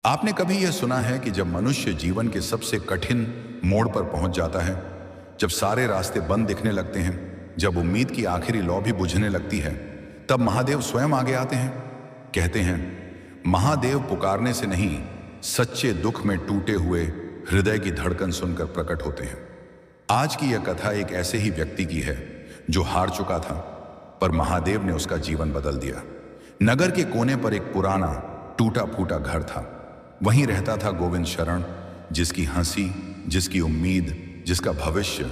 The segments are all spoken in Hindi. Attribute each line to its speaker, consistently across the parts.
Speaker 1: आपने कभी यह सुना है कि जब मनुष्य जीवन के सबसे कठिन मोड़ पर पहुंच जाता है, जब सारे रास्ते बंद दिखने लगते हैं, जब उम्मीद की आखिरी लौ भी बुझने लगती है, तब महादेव स्वयं आगे आते हैं। कहते हैं, महादेव पुकारने से नहीं, सच्चे दुख में टूटे हुए हृदय की धड़कन सुनकर प्रकट होते हैं। आज की यह कथा एक ऐसे ही व्यक्ति की है जो हार चुका था, पर महादेव ने उसका जीवन बदल दिया। नगर के कोने पर एक पुराना टूटा फूटा घर था। वहीं रहता था गोविंद शरण, जिसकी हंसी, जिसकी उम्मीद, जिसका भविष्य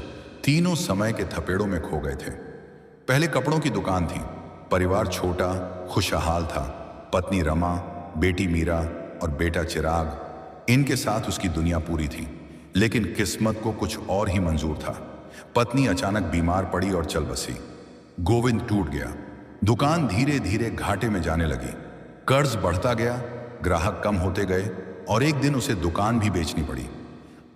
Speaker 1: तीनों समय के थपेड़ों में खो गए थे। पहले कपड़ों की दुकान थी, परिवार छोटा खुशहाल था। पत्नी रमा, बेटी मीरा और बेटा चिराग, इनके साथ उसकी दुनिया पूरी थी। लेकिन किस्मत को कुछ और ही मंजूर था। पत्नी अचानक बीमार पड़ी और चल बसी। गोविंद टूट गया। दुकान धीरे धीरे घाटे में जाने लगी। कर्ज बढ़ता गया, ग्राहक कम होते गए और एक दिन उसे दुकान भी बेचनी पड़ी।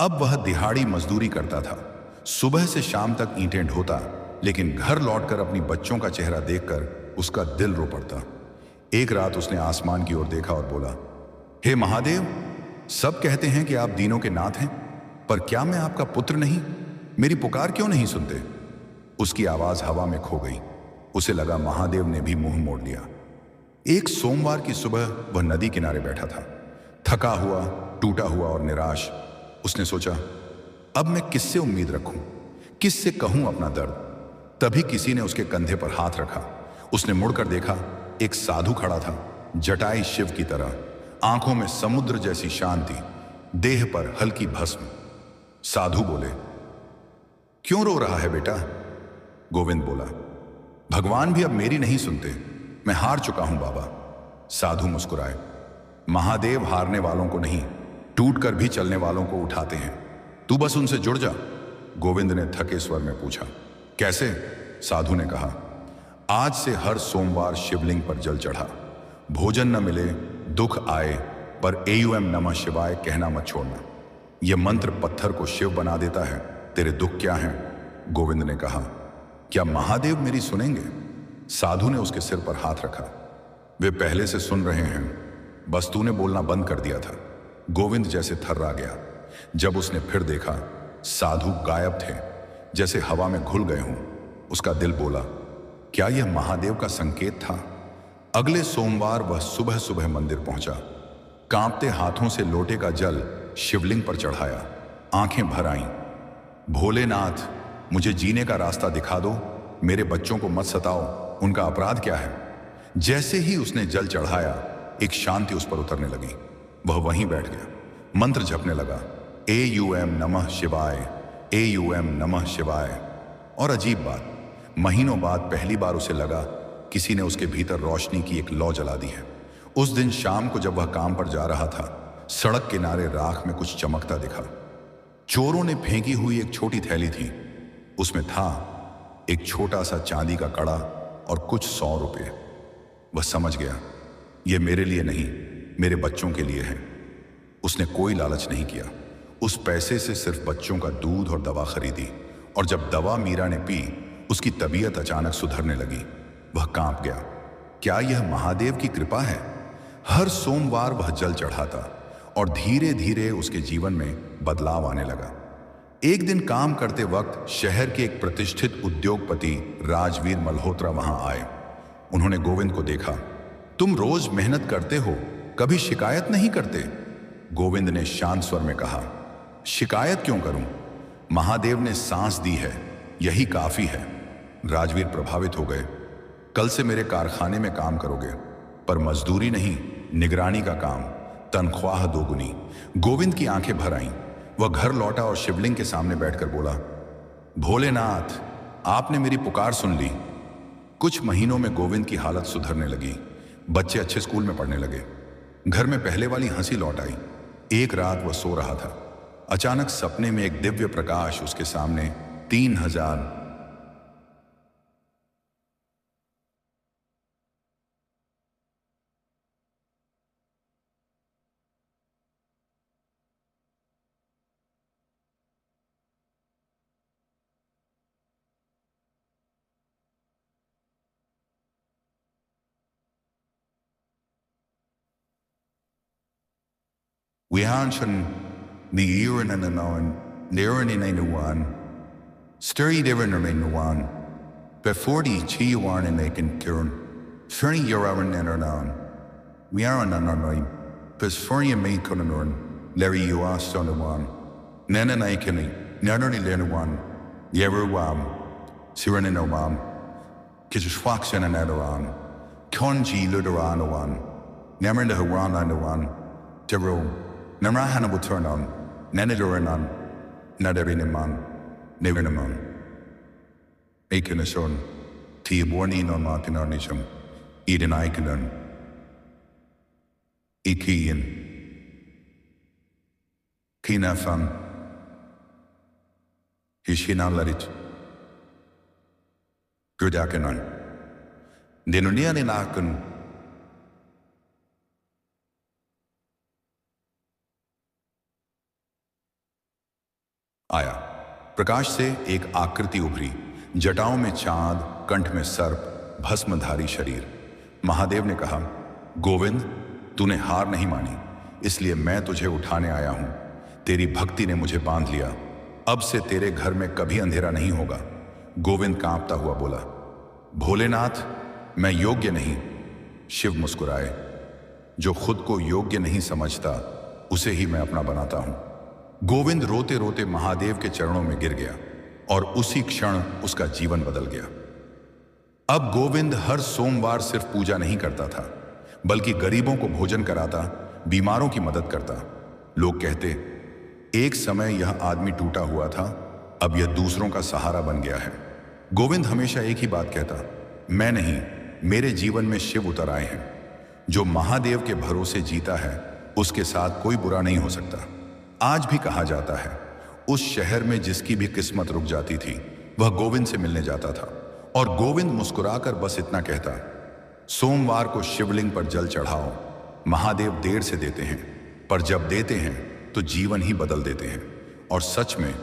Speaker 1: अब वह दिहाड़ी मजदूरी करता था, सुबह से शाम तक ईंटें ढोता, लेकिन घर लौटकर अपनी बच्चों का चेहरा देखकर उसका दिल रो पड़ता। एक रात उसने आसमान की ओर देखा और बोला, हे महादेव, सब कहते हैं कि आप दीनों के नाथ हैं, पर क्या मैं आपका पुत्र नहीं? मेरी पुकार क्यों नहीं सुनते? उसकी आवाज हवा में खो गई। उसे लगा महादेव ने भी मुंह मोड़ लिया। एक सोमवार की सुबह वह नदी किनारे बैठा था, थका हुआ, टूटा हुआ और निराश। उसने सोचा, अब मैं किससे उम्मीद रखूं, किससे कहूं अपना दर्द? तभी किसी ने उसके कंधे पर हाथ रखा। उसने मुड़कर देखा, एक साधु खड़ा था, जटाई शिव की तरह, आंखों में समुद्र जैसी शांति, देह पर हल्की भस्म। साधु बोले, क्यों रो रहा है बेटा? गोविंद बोला, भगवान भी अब मेरी नहीं सुनते, मैं हार चुका हूं बाबा। साधु मुस्कुराए, महादेव हारने वालों को नहीं, टूटकर भी चलने वालों को उठाते हैं। तू बस उनसे जुड़ जा। गोविंद ने थके स्वर में पूछा, कैसे? साधु ने कहा, आज से हर सोमवार शिवलिंग पर जल चढ़ा। भोजन न मिले, दुख आए, पर एयूएम नमः शिवाय कहना मत छोड़ना। यह मंत्र पत्थर को शिव बना देता है। तेरे दुख क्या हैं? गोविंद ने कहा, क्या महादेव मेरी सुनेंगे? साधु ने उसके सिर पर हाथ रखा, वे पहले से सुन रहे हैं, बस तूने बोलना बंद कर दिया था। गोविंद जैसे थर्रा गया। जब उसने फिर देखा, साधु गायब थे, जैसे हवा में घुल गए हों। उसका दिल बोला, क्या यह महादेव का संकेत था? अगले सोमवार वह सुबह सुबह मंदिर पहुंचा। कांपते हाथों से लोटे का जल शिवलिंग पर चढ़ाया। आंखें भर आईं। भोलेनाथ, मुझे जीने का रास्ता दिखा दो, मेरे बच्चों को मत सताओ, उनका अपराध क्या है? जैसे ही उसने जल चढ़ाया, एक शांति उस पर उतरने लगी। वह वहीं बैठ गया, मंत्र जपने लगा, एयूएम नमः शिवाय, एयूएम नमः शिवाय। और अजीब बात, महीनों बाद पहली बार उसे लगा किसी ने उसके भीतर रोशनी की एक लौ जला दी है। उस दिन शाम को जब वह काम पर जा रहा था, सड़क किनारे राख में कुछ चमकता दिखा। चोरों ने फेंकी हुई एक छोटी थैली थी। उसमें था एक छोटा सा चांदी का कड़ा और कुछ 100 रुपये। वह समझ गया, यह मेरे लिए नहीं, मेरे बच्चों के लिए है। उसने कोई लालच नहीं किया। उस पैसे से सिर्फ बच्चों का दूध और दवा खरीदी, और जब दवा मीरा ने पी, उसकी तबीयत अचानक सुधरने लगी। वह कांप गया। क्या यह महादेव की कृपा है? हर सोमवार वह जल चढ़ाता और धीरे धीरे उसके जीवन में बदलाव आने लगा। एक दिन काम करते वक्त शहर के एक प्रतिष्ठित उद्योगपति राजवीर मल्होत्रा वहां आए। उन्होंने गोविंद को देखा। तुम रोज मेहनत करते हो, कभी शिकायत नहीं करते? गोविंद ने शांत स्वर में कहा, शिकायत क्यों करूं? महादेव ने सांस दी है, यही काफी है। राजवीर प्रभावित हो गए। कल से मेरे कारखाने में काम करोगे, पर मजदूरी नहीं, निगरानी का काम, तनख्वाह दोगुनी। गोविंद की आंखें भर आईं। वह घर लौटा और शिवलिंग के सामने बैठकर बोला, भोलेनाथ, आपने मेरी पुकार सुन ली। कुछ महीनों में गोविंद की हालत सुधरने लगी। बच्चे अच्छे स्कूल में पढ़ने लगे। घर में पहले वाली हंसी लौट आई। एक रात वह सो रहा था, अचानक सपने में एक दिव्य प्रकाश उसके सामने 3000 We hansen the ear and the noan, nearing in a one, sturdy different in one, before the chi one and they can turn, ferny your own and on. We are on our name, but for you make on an urn, Larry you asked on the one, Nana Nakeni, Nanny Lena one, Yever Wam, Siren in a wam, Kishwax and another on, Konji Luderan one, Never in the Haran on the one, Tero, Namra Hannibal turn on, Nanadaran, Nadarineman, Nevinaman. Aiken a son, Tia Bornin on Martin Arnisham, Eden Ikenan, Ikian, Kinafan, Hishina Larit, Gurdakanan, Denunian in Aken, आया। प्रकाश से एक आकृति उभरी, जटाओं में चांद, कंठ में सर्प, भस्मधारी शरीर। महादेव ने कहा, गोविंद, तूने हार नहीं मानी, इसलिए मैं तुझे उठाने आया हूं। तेरी भक्ति ने मुझे बांध लिया, अब से तेरे घर में कभी अंधेरा नहीं होगा। गोविंद कांपता हुआ बोला, भोलेनाथ, मैं योग्य नहीं। शिव मुस्कुराए, जो खुद को योग्य नहीं समझता उसे ही मैं अपना बनाता हूं। गोविंद रोते रोते महादेव के चरणों में गिर गया और उसी क्षण उसका जीवन बदल गया। अब गोविंद हर सोमवार सिर्फ पूजा नहीं करता था, बल्कि गरीबों को भोजन कराता, बीमारों की मदद करता। लोग कहते, एक समय यह आदमी टूटा हुआ था, अब यह दूसरों का सहारा बन गया है। गोविंद हमेशा एक ही बात कहता, मैं नहीं, मेरे जीवन में शिव उतर आए हैं। जो महादेव के भरोसे जीता है, उसके साथ कोई बुरा नहीं हो सकता। आज भी कहा जाता है, उस शहर में जिसकी भी किस्मत रुक जाती थी, वह गोविंद से मिलने जाता था, और गोविंद मुस्कुराकर बस इतना कहता, सोमवार को शिवलिंग पर जल चढ़ाओ। महादेव देर से देते हैं, पर जब देते हैं तो जीवन ही बदल देते हैं। और सच में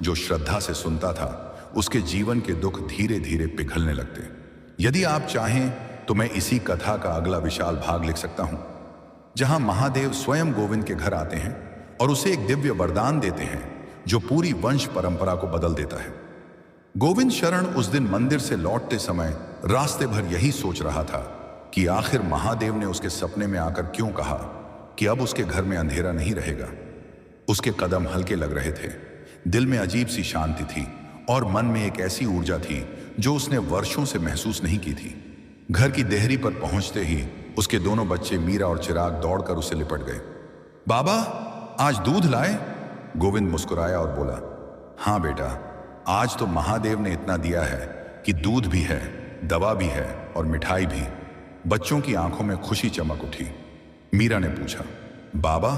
Speaker 1: जो श्रद्धा से सुनता था, उसके जीवन के दुख धीरे धीरे पिघलने लगते। यदि आप चाहें तो मैं इसी कथा का अगला विशाल भाग लिख सकता हूं, जहां महादेव स्वयं गोविंद के घर आते हैं और उसे एक दिव्य वरदान देते हैं जो पूरी वंश परंपरा को बदल देता है। गोविंद शरण उस दिन मंदिर से लौटते समय रास्ते भर यही सोच रहा था कि आखिर महादेव ने उसके सपने में आकर क्यों कहा कि अब उसके घर में अंधेरा नहीं रहेगा। उसके कदम हल्के लग रहे थे, दिल में अजीब सी शांति थी और मन में एक ऐसी ऊर्जा थी जो उसने वर्षों से महसूस नहीं की थी। घर की देहरी पर पहुंचते ही उसके दोनों बच्चे मीरा और चिराग दौड़कर उसे लिपट गए। बाबा, आज दूध लाए? गोविंद मुस्कुराया और बोला, हाँ बेटा, आज तो महादेव ने इतना दिया है कि दूध भी है, दवा भी है और मिठाई भी। बच्चों की आंखों में खुशी चमक उठी। मीरा ने पूछा, बाबा,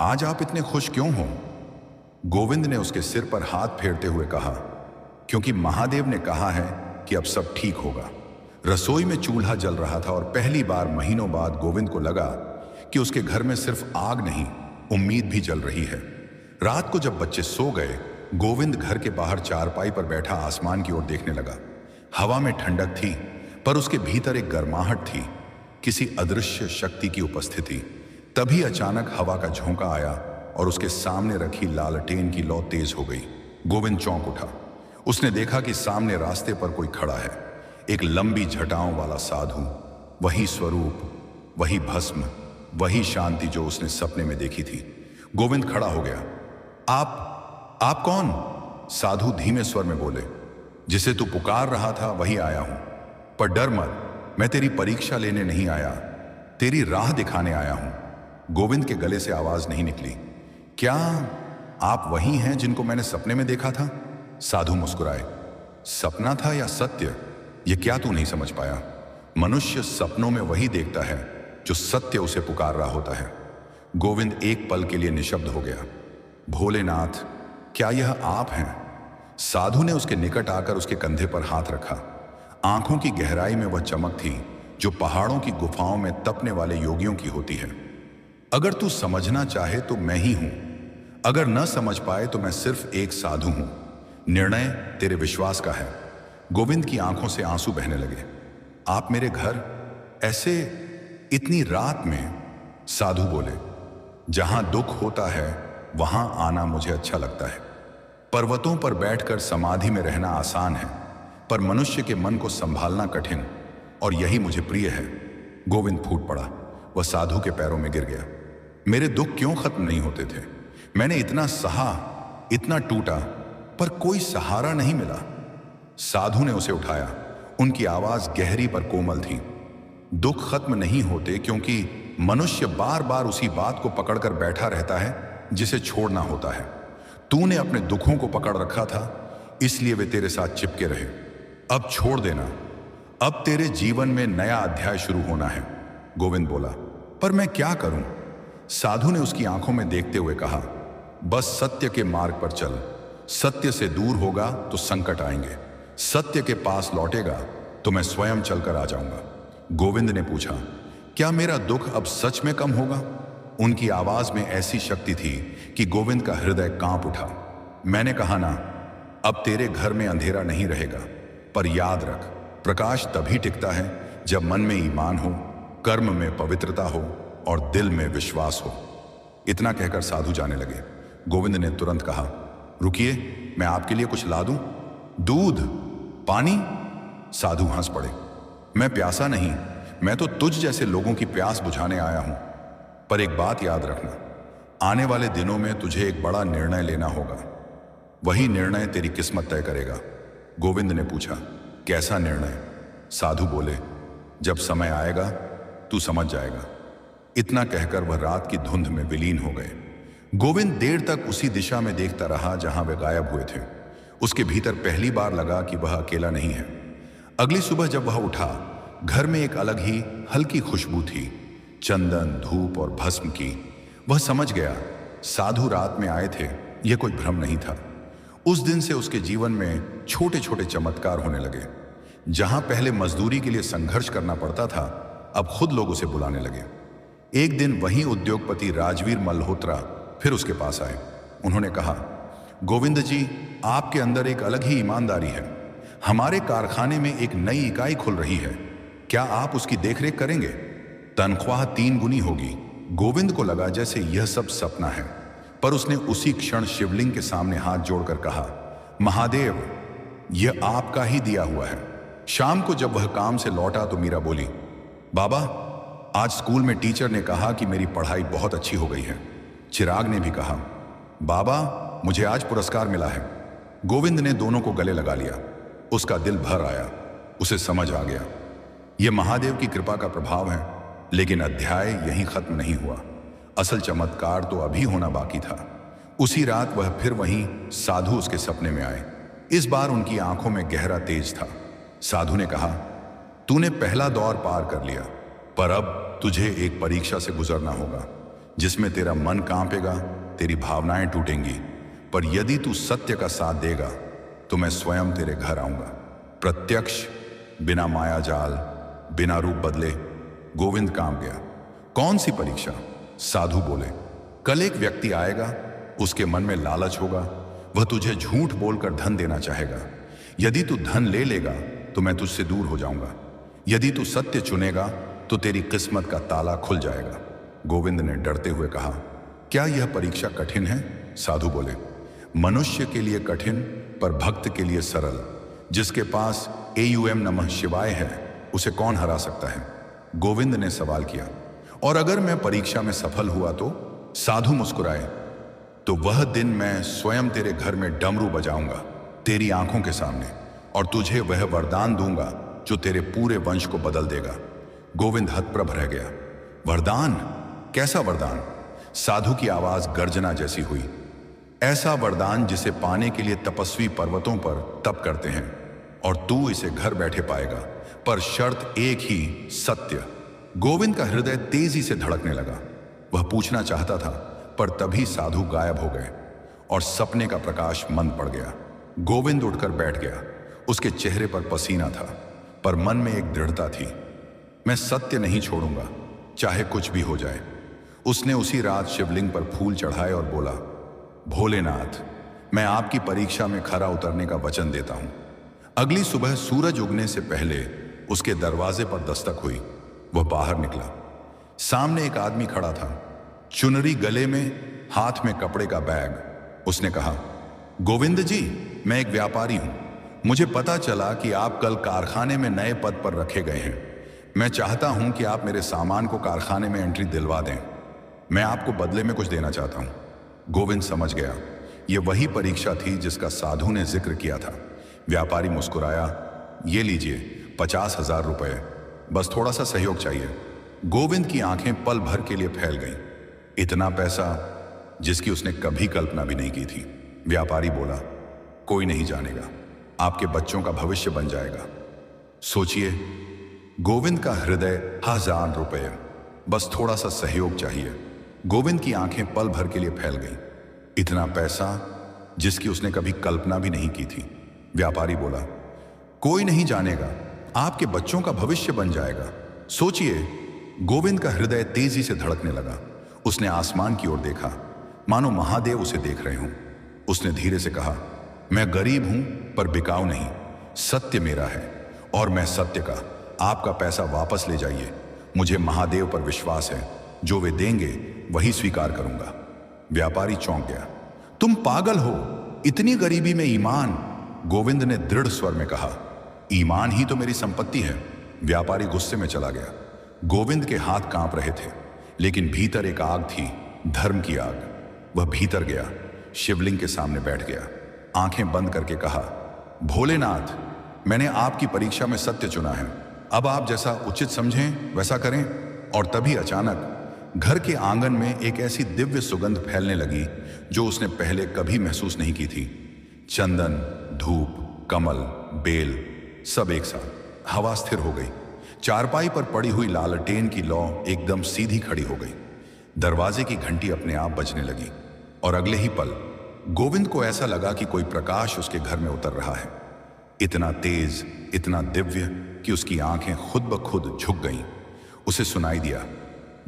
Speaker 1: आज आप इतने खुश क्यों हो? गोविंद ने उसके सिर पर हाथ फेरते हुए कहा, क्योंकि महादेव ने कहा है कि अब सब ठीक होगा। रसोई में चूल्हा जल रहा था और पहली बार महीनों बाद गोविंद को लगा कि उसके घर में सिर्फ आग नहीं, उम्मीद भी जल रही है। रात को जब बच्चे सो गए, गोविंद घर के बाहर चारपाई पर बैठा आसमान की ओर देखने लगा। हवा में ठंडक थी, पर उसके भीतर एक गर्माहट थी, किसी अदृश्य शक्ति की उपस्थिति। तभी अचानक हवा का झोंका आया और उसके सामने रखी लालटेन की लौ तेज हो गई। गोविंद चौंक उठा। उसने देखा कि सामने रास्ते पर कोई खड़ा है, एक लंबी झटाओं वाला साधु। वही स्वरूप, वही भस्म, वही शांति जो उसने सपने में देखी थी। गोविंद खड़ा हो गया। आप कौन? साधु धीमे स्वर में बोले, जिसे तू पुकार रहा था वही आया हूं, पर डर मत, मैं तेरी परीक्षा लेने नहीं आया, तेरी राह दिखाने आया हूं। गोविंद के गले से आवाज नहीं निकली। क्या आप वही हैं जिनको मैंने सपने में देखा था? साधु मुस्कुराए। सपना था या सत्य, यह क्या तू नहीं समझ पाया? मनुष्य सपनों में वही देखता है जो सत्य उसे पुकार रहा होता है। गोविंद एक पल के लिए निशब्द हो गया। भोलेनाथ, क्या यह आप हैं? साधु ने उसके निकट आकर उसके कंधे पर हाथ रखा। आंखों की गहराई में वह चमक थी जो पहाड़ों की गुफाओं में तपने वाले योगियों की होती है। अगर तू समझना चाहे तो मैं ही हूं, अगर न समझ पाए तो मैं सिर्फ एक साधु हूं। निर्णय तेरे विश्वास का है। गोविंद की आंखों से आंसू बहने लगे। आप मेरे घर ऐसे इतनी रात में? साधु बोले। जहां दुख होता है वहां आना मुझे अच्छा लगता है। पर्वतों पर बैठकर समाधि में रहना आसान है, पर मनुष्य के मन को संभालना कठिन, और यही मुझे प्रिय है। गोविंद फूट पड़ा। वह साधु के पैरों में गिर गया। मेरे दुख क्यों खत्म नहीं होते थे? मैंने इतना सहा, इतना टूटा, पर कोई सहारा नहीं मिला। साधु ने उसे उठाया। उनकी आवाज गहरी पर कोमल थी। दुख खत्म नहीं होते क्योंकि मनुष्य बार बार उसी बात को पकड़कर बैठा रहता है जिसे छोड़ना होता है। तूने अपने दुखों को पकड़ रखा था, इसलिए वे तेरे साथ चिपके रहे। अब छोड़ देना। अब तेरे जीवन में नया अध्याय शुरू होना है। गोविंद बोला, पर मैं क्या करूं? साधु ने उसकी आंखों में देखते हुए कहा, बस सत्य के मार्ग पर चल। सत्य से दूर होगा तो संकट आएंगे, सत्य के पास लौटेगा तो मैं स्वयं चलकर आ जाऊंगा। गोविंद ने पूछा, क्या मेरा दुख अब सच में कम होगा? उनकी आवाज में ऐसी शक्ति थी कि गोविंद का हृदय कांप उठा। मैंने कहा ना, अब तेरे घर में अंधेरा नहीं रहेगा, पर याद रख, प्रकाश तभी टिकता है जब मन में ईमान हो, कर्म में पवित्रता हो और दिल में विश्वास हो। इतना कहकर साधु जाने लगे। गोविंद ने तुरंत कहा, रुकिए, मैं आपके लिए कुछ ला दूं? दूध? पानी? साधु हंस पड़े। मैं प्यासा नहीं, मैं तो तुझ जैसे लोगों की प्यास बुझाने आया हूं। पर एक बात याद रखना, आने वाले दिनों में तुझे एक बड़ा निर्णय लेना होगा। वही निर्णय तेरी किस्मत तय करेगा। गोविंद ने पूछा, कैसा निर्णय? साधु बोले, जब समय आएगा तू समझ जाएगा। इतना कहकर वह रात की धुंध में विलीन हो गए। गोविंद देर तक उसी दिशा में देखता रहा जहां वे गायब हुए थे। उसके भीतर पहली बार लगा कि वह अकेला नहीं है। अगली सुबह जब वह उठा, घर में एक अलग ही हल्की खुशबू थी, चंदन, धूप और भस्म की। वह समझ गया, साधु रात में आए थे, यह कोई भ्रम नहीं था। उस दिन से उसके जीवन में छोटे छोटे चमत्कार होने लगे। जहां पहले मजदूरी के लिए संघर्ष करना पड़ता था, अब खुद लोग उसे बुलाने लगे। एक दिन वही उद्योगपति राजवीर मल्होत्रा फिर उसके पास आए। उन्होंने कहा, गोविंद जी, आपके अंदर एक अलग ही ईमानदारी है। हमारे कारखाने में एक नई इकाई खुल रही है, क्या आप उसकी देखरेख करेंगे? तनख्वाह 3 गुनी होगी। गोविंद को लगा जैसे यह सब सपना है, पर उसने उसी क्षण शिवलिंग के सामने हाथ जोड़कर कहा, महादेव, यह आपका ही दिया हुआ है। शाम को जब वह काम से लौटा तो मीरा बोली, बाबा, आज स्कूल में टीचर ने कहा कि मेरी पढ़ाई बहुत अच्छी हो गई है। चिराग ने भी कहा, बाबा, मुझे आज पुरस्कार मिला है। गोविंद ने दोनों को गले लगा लिया। उसका दिल भर आया। उसे समझ आ गया, यह महादेव की कृपा का प्रभाव है। लेकिन अध्याय यहीं खत्म नहीं हुआ। असल चमत्कार तो अभी होना बाकी था। उसी रात वह फिर वहीं साधु उसके सपने में आए। इस बार उनकी आंखों में गहरा तेज था। साधु ने कहा, तूने पहला दौर पार कर लिया, पर अब तुझे एक परीक्षा से गुजरना होगा जिसमें तेरा मन कांपेगा, तेरी भावनाएं टूटेंगी, पर यदि तू सत्य का साथ देगा तो मैं स्वयं तेरे घर आऊंगा, प्रत्यक्ष, बिना माया जाल, बिना रूप बदले। गोविंद कांप गया। कौन सी परीक्षा? साधु बोले, कल एक व्यक्ति आएगा, उसके मन में लालच होगा, वह तुझे झूठ बोलकर धन देना चाहेगा। यदि तू धन ले लेगा तो मैं तुझसे दूर हो जाऊंगा। यदि तू सत्य चुनेगा तो तेरी किस्मत का ताला खुल जाएगा। गोविंद ने डरते हुए कहा, क्या यह परीक्षा कठिन है? साधु बोले, मनुष्य के लिए कठिन, पर भक्त के लिए सरल। जिसके पास AUM नमः शिवाय है, उसे कौन हरा सकता है? गोविंद ने सवाल किया। और अगर मैं परीक्षा में सफल हुआ तो? साधु मुस्कुराए, तो वह दिन मैं स्वयं तेरे घर में डमरू बजाऊंगा, तेरी आंखों के सामने, और तुझे वह वरदान दूंगा जो तेरे पूरे वंश को बदल देगा। गोविंद हतप्रभ रह गया। वरदान? कैसा वरदान? साधु की आवाज गर्जना जैसी हुई। ऐसा वरदान जिसे पाने के लिए तपस्वी पर्वतों पर तप करते हैं, और तू इसे घर बैठे पाएगा, पर शर्त एक ही, सत्य। गोविंद का हृदय तेजी से धड़कने लगा। वह पूछना चाहता था, पर तभी साधु गायब हो गए और सपने का प्रकाश मंद पड़ गया। गोविंद उठकर बैठ गया। उसके चेहरे पर पसीना था, पर मन में एक दृढ़ता थी, मैं सत्य नहीं छोड़ूंगा, चाहे कुछ भी हो जाए। उसने उसी रात शिवलिंग पर फूल चढ़ाए और बोला, भोलेनाथ, मैं आपकी परीक्षा में खरा उतरने का वचन देता हूं। अगली सुबह सूरज उगने से पहले उसके दरवाजे पर दस्तक हुई। वह बाहर निकला। सामने एक आदमी खड़ा था। चुनरी गले में, हाथ में कपड़े का बैग। उसने कहा, गोविंद जी, मैं एक व्यापारी हूं। मुझे पता चला कि आप कल कारखाने में नए पद पर रखे गए हैं। मैं चाहता हूं कि आप मेरे सामान को कारखाने में एंट्री दिलवा दें। मैं आपको बदले में कुछ देना चाहता हूं। गोविंद समझ गया, यह वही परीक्षा थी जिसका साधु ने जिक्र किया था। व्यापारी मुस्कुराया, ये लीजिए 50,000 रुपए, बस थोड़ा सा सहयोग चाहिए। गोविंद की आंखें पल भर के लिए फैल गईं। इतना पैसा जिसकी उसने कभी कल्पना भी नहीं की थी। व्यापारी बोला, कोई नहीं जानेगा, आपके बच्चों का भविष्य बन जाएगा। सोचिए, गोविंद का हृदय 1000 रुपए, बस थोड़ा सा सहयोग चाहिए। गोविंद की आंखें पल भर के लिए फैल गईं। इतना पैसा जिसकी उसने कभी कल्पना भी नहीं की थी। व्यापारी बोला, कोई नहीं जानेगा, आपके बच्चों का भविष्य बन जाएगा। सोचिए, गोविंद का हृदय तेजी से धड़कने लगा। उसने आसमान की ओर देखा, मानो महादेव उसे देख रहे हों। उसने धीरे से कहा, मैं गरीब हूं पर बिकाऊ नहीं। सत्य मेरा है और मैं सत्य का। आपका पैसा वापस ले जाइए। मुझे महादेव पर विश्वास है, जो वे देंगे वही स्वीकार करूंगा। व्यापारी चौंक गया, तुम पागल हो, इतनी गरीबी में ईमान? गोविंद ने दृढ़ स्वर में कहा, ईमान ही तो मेरी संपत्ति है। व्यापारी गुस्से में चला गया। गोविंद के हाथ कांप रहे थे, लेकिन भीतर एक आग थी, धर्म की आग। वह भीतर गया, शिवलिंग के सामने बैठ गया, आंखें बंद करके कहा, भोलेनाथ, मैंने आपकी परीक्षा में सत्य चुना है। अब आप जैसा उचित समझें वैसा करें। और तभी अचानक घर के आंगन में एक ऐसी दिव्य सुगंध फैलने लगी जो उसने पहले कभी महसूस नहीं की थी। चंदन, धूप, कमल, बेल, सब एक साथ। हवा स्थिर हो गई। चारपाई पर पड़ी हुई लालटेन की लौ एकदम सीधी खड़ी हो गई। दरवाजे की घंटी अपने आप बजने लगी और अगले ही पल गोविंद को ऐसा लगा कि कोई प्रकाश उसके घर में उतर रहा है। इतना तेज, इतना दिव्य कि उसकी आंखें खुद ब खुद झुक गईं। उसे सुनाई दिया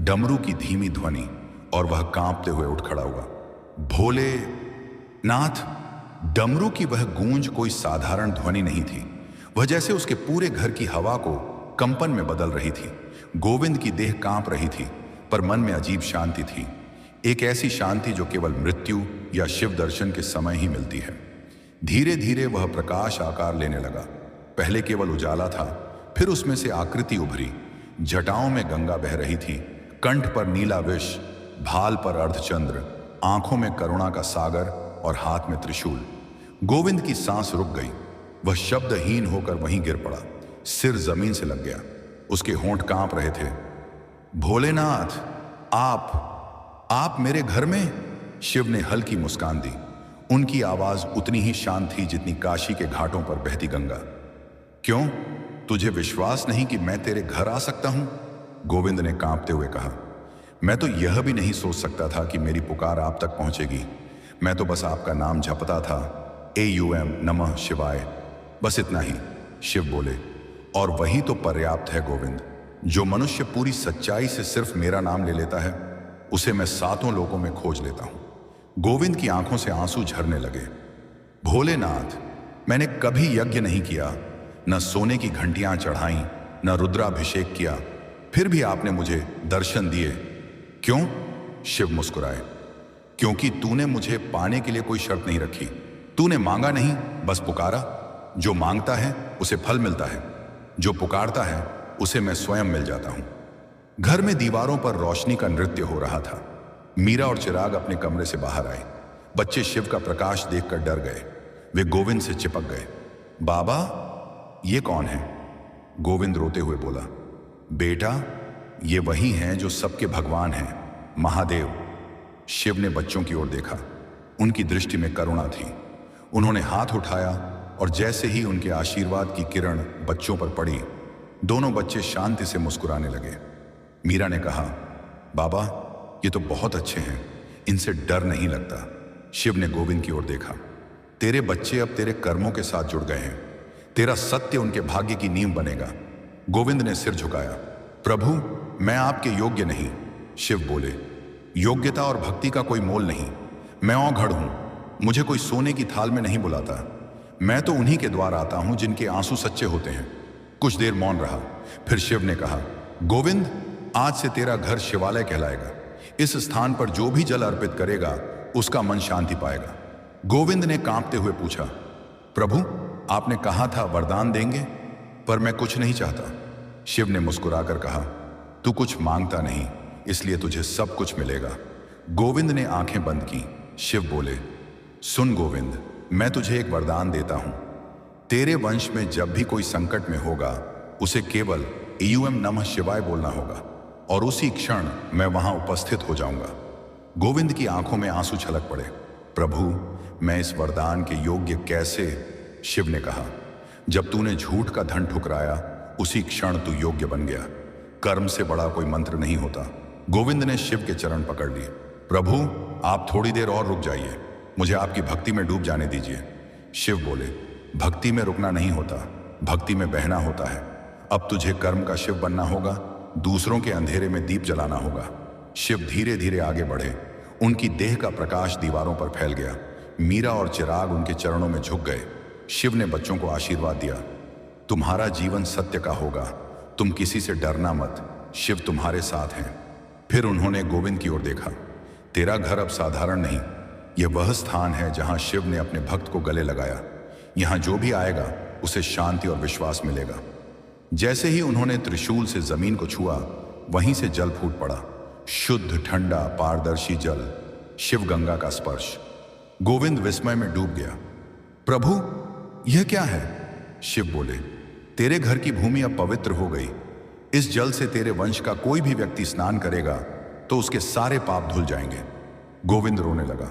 Speaker 1: डमरू की धीमी ध्वनि और वह कांपते हुए उठ खड़ा हुआ। भोले नाथ! डमरू की वह गूंज कोई साधारण ध्वनि नहीं थी। वह जैसे उसके पूरे घर की हवा को कंपन में बदल रही थी। गोविंद की देह कांप रही थी, पर मन में अजीब शांति थी। एक ऐसी शांति जो केवल मृत्यु या शिव दर्शन के समय ही मिलती है। धीरे धीरे वह प्रकाश आकार लेने लगा। पहले केवल उजाला था, फिर उसमें से आकृति उभरी। जटाओं में गंगा बह रही थी, कंठ पर नीला विष, भाल पर अर्धचंद्र, आंखों में करुणा का सागर और हाथ में त्रिशूल। गोविंद की सांस रुक गई। वह शब्दहीन होकर वहीं गिर पड़ा। सिर जमीन से लग गया। उसके होंठ कांप रहे थे। भोलेनाथ, आप मेरे घर में? शिव ने हल्की मुस्कान दी। उनकी आवाज उतनी ही शांत थी जितनी काशी के घाटों पर बहती गंगा। क्यों, तुझे विश्वास नहीं कि मैं तेरे घर आ सकता हूं? गोविंद ने कांपते हुए कहा। मैं तो यह भी नहीं सोच सकता था कि मेरी पुकार आप तक पहुंचेगी। मैं तो बस आपका नाम जपता था, AUM नमः शिवाय, बस इतना ही। शिव बोले, और वही तो पर्याप्त है गोविंद। जो मनुष्य पूरी सच्चाई से सिर्फ मेरा नाम ले लेता है, उसे मैं 7 लोकों में खोज लेता हूं। गोविंद की आंखों से आंसू झरने लगे। भोलेनाथ, मैंने कभी यज्ञ नहीं किया, न सोने की घंटियां चढ़ाई, न रुद्राभिषेक किया, फिर भी आपने मुझे दर्शन दिए। क्यों? शिव मुस्कुराए। क्योंकि तूने मुझे पाने के लिए कोई शर्त नहीं रखी। तूने मांगा नहीं, बस पुकारा। जो मांगता है उसे फल मिलता है, जो पुकारता है उसे मैं स्वयं मिल जाता हूं। घर में दीवारों पर रोशनी का नृत्य हो रहा था। मीरा और चिराग अपने कमरे से बाहर आए। बच्चे शिव का प्रकाश देखकर डर गए। वे गोविंद से चिपक गए। बाबा, ये कौन है? गोविंद रोते हुए बोला, बेटा, ये वही हैं जो सबके भगवान हैं, महादेव। शिव ने बच्चों की ओर देखा। उनकी दृष्टि में करुणा थी। उन्होंने हाथ उठाया और जैसे ही उनके आशीर्वाद की किरण बच्चों पर पड़ी, दोनों बच्चे शांति से मुस्कुराने लगे। मीरा ने कहा, बाबा, ये तो बहुत अच्छे हैं, इनसे डर नहीं लगता। शिव ने गोविंद की ओर देखा। तेरे बच्चे अब तेरे कर्मों के साथ जुड़ गए हैं। तेरा सत्य उनके भाग्य की नींव बनेगा। गोविंद ने सिर झुकाया। प्रभु, मैं आपके योग्य नहीं। शिव बोले, योग्यता और भक्ति का कोई मोल नहीं। मैं औघड़ हूं, मुझे कोई सोने की थाल में नहीं बुलाता। मैं तो उन्हीं के द्वार आता हूं जिनके आंसू सच्चे होते हैं। कुछ देर मौन रहा, फिर शिव ने कहा, गोविंद, आज से तेरा घर शिवालय कहलाएगा। इस स्थान पर जो भी जल अर्पित करेगा उसका मन शांति पाएगा। गोविंद ने कांपते हुए पूछा, प्रभु, आपने कहा था वरदान देंगे, पर मैं कुछ नहीं चाहता। शिव ने मुस्कुराकर कहा, तू कुछ मांगता नहीं, इसलिए तुझे सब कुछ मिलेगा। गोविंद ने आंखें बंद की। शिव बोले, सुन गोविंद, मैं तुझे एक वरदान देता हूं। तेरे वंश में जब भी कोई संकट में होगा उसे केवल ईयूएम नमः शिवाय बोलना होगा और उसी क्षण मैं वहां उपस्थित हो जाऊंगा। गोविंद की आंखों में आंसू छलक पड़े। प्रभु, मैं इस वरदान के योग्य कैसे? शिव ने कहा, जब तूने झूठ का धन ठुकराया उसी क्षण तू योग्य बन गया। कर्म से बड़ा कोई मंत्र नहीं होता। गोविंद ने शिव के चरण पकड़ लिए। प्रभु, आप थोड़ी देर और रुक जाइए, मुझे आपकी भक्ति में डूब जाने दीजिए। शिव बोले, भक्ति में रुकना नहीं होता, भक्ति में बहना होता है। अब तुझे कर्म का शिव बनना होगा, दूसरों के अंधेरे में दीप जलाना होगा। शिव धीरे धीरे आगे बढ़े। उनकी देह का प्रकाश दीवारों पर फैल गया। मीरा और चिराग उनके चरणों में झुक गए। शिव ने बच्चों को आशीर्वाद दिया, तुम्हारा जीवन सत्य का होगा, तुम किसी से डरना मत, शिव तुम्हारे साथ हैं। फिर उन्होंने गोविंद की ओर देखा। तेरा घर अब साधारण नहीं, यह वह स्थान है जहां शिव ने अपने भक्त को गले लगाया। यहां जो भी आएगा उसे शांति और विश्वास मिलेगा। जैसे ही उन्होंने त्रिशूल से जमीन को छुआ, वहीं से जल फूट पड़ा। शुद्ध, ठंडा, पारदर्शी जल, शिव गंगा का स्पर्श। गोविंद विस्मय में डूब गया। प्रभु, यह क्या है? शिव बोले, तेरे घर की भूमि अब पवित्र हो गई। इस जल से तेरे वंश का कोई भी व्यक्ति स्नान करेगा तो उसके सारे पाप धुल जाएंगे। गोविंद रोने लगा।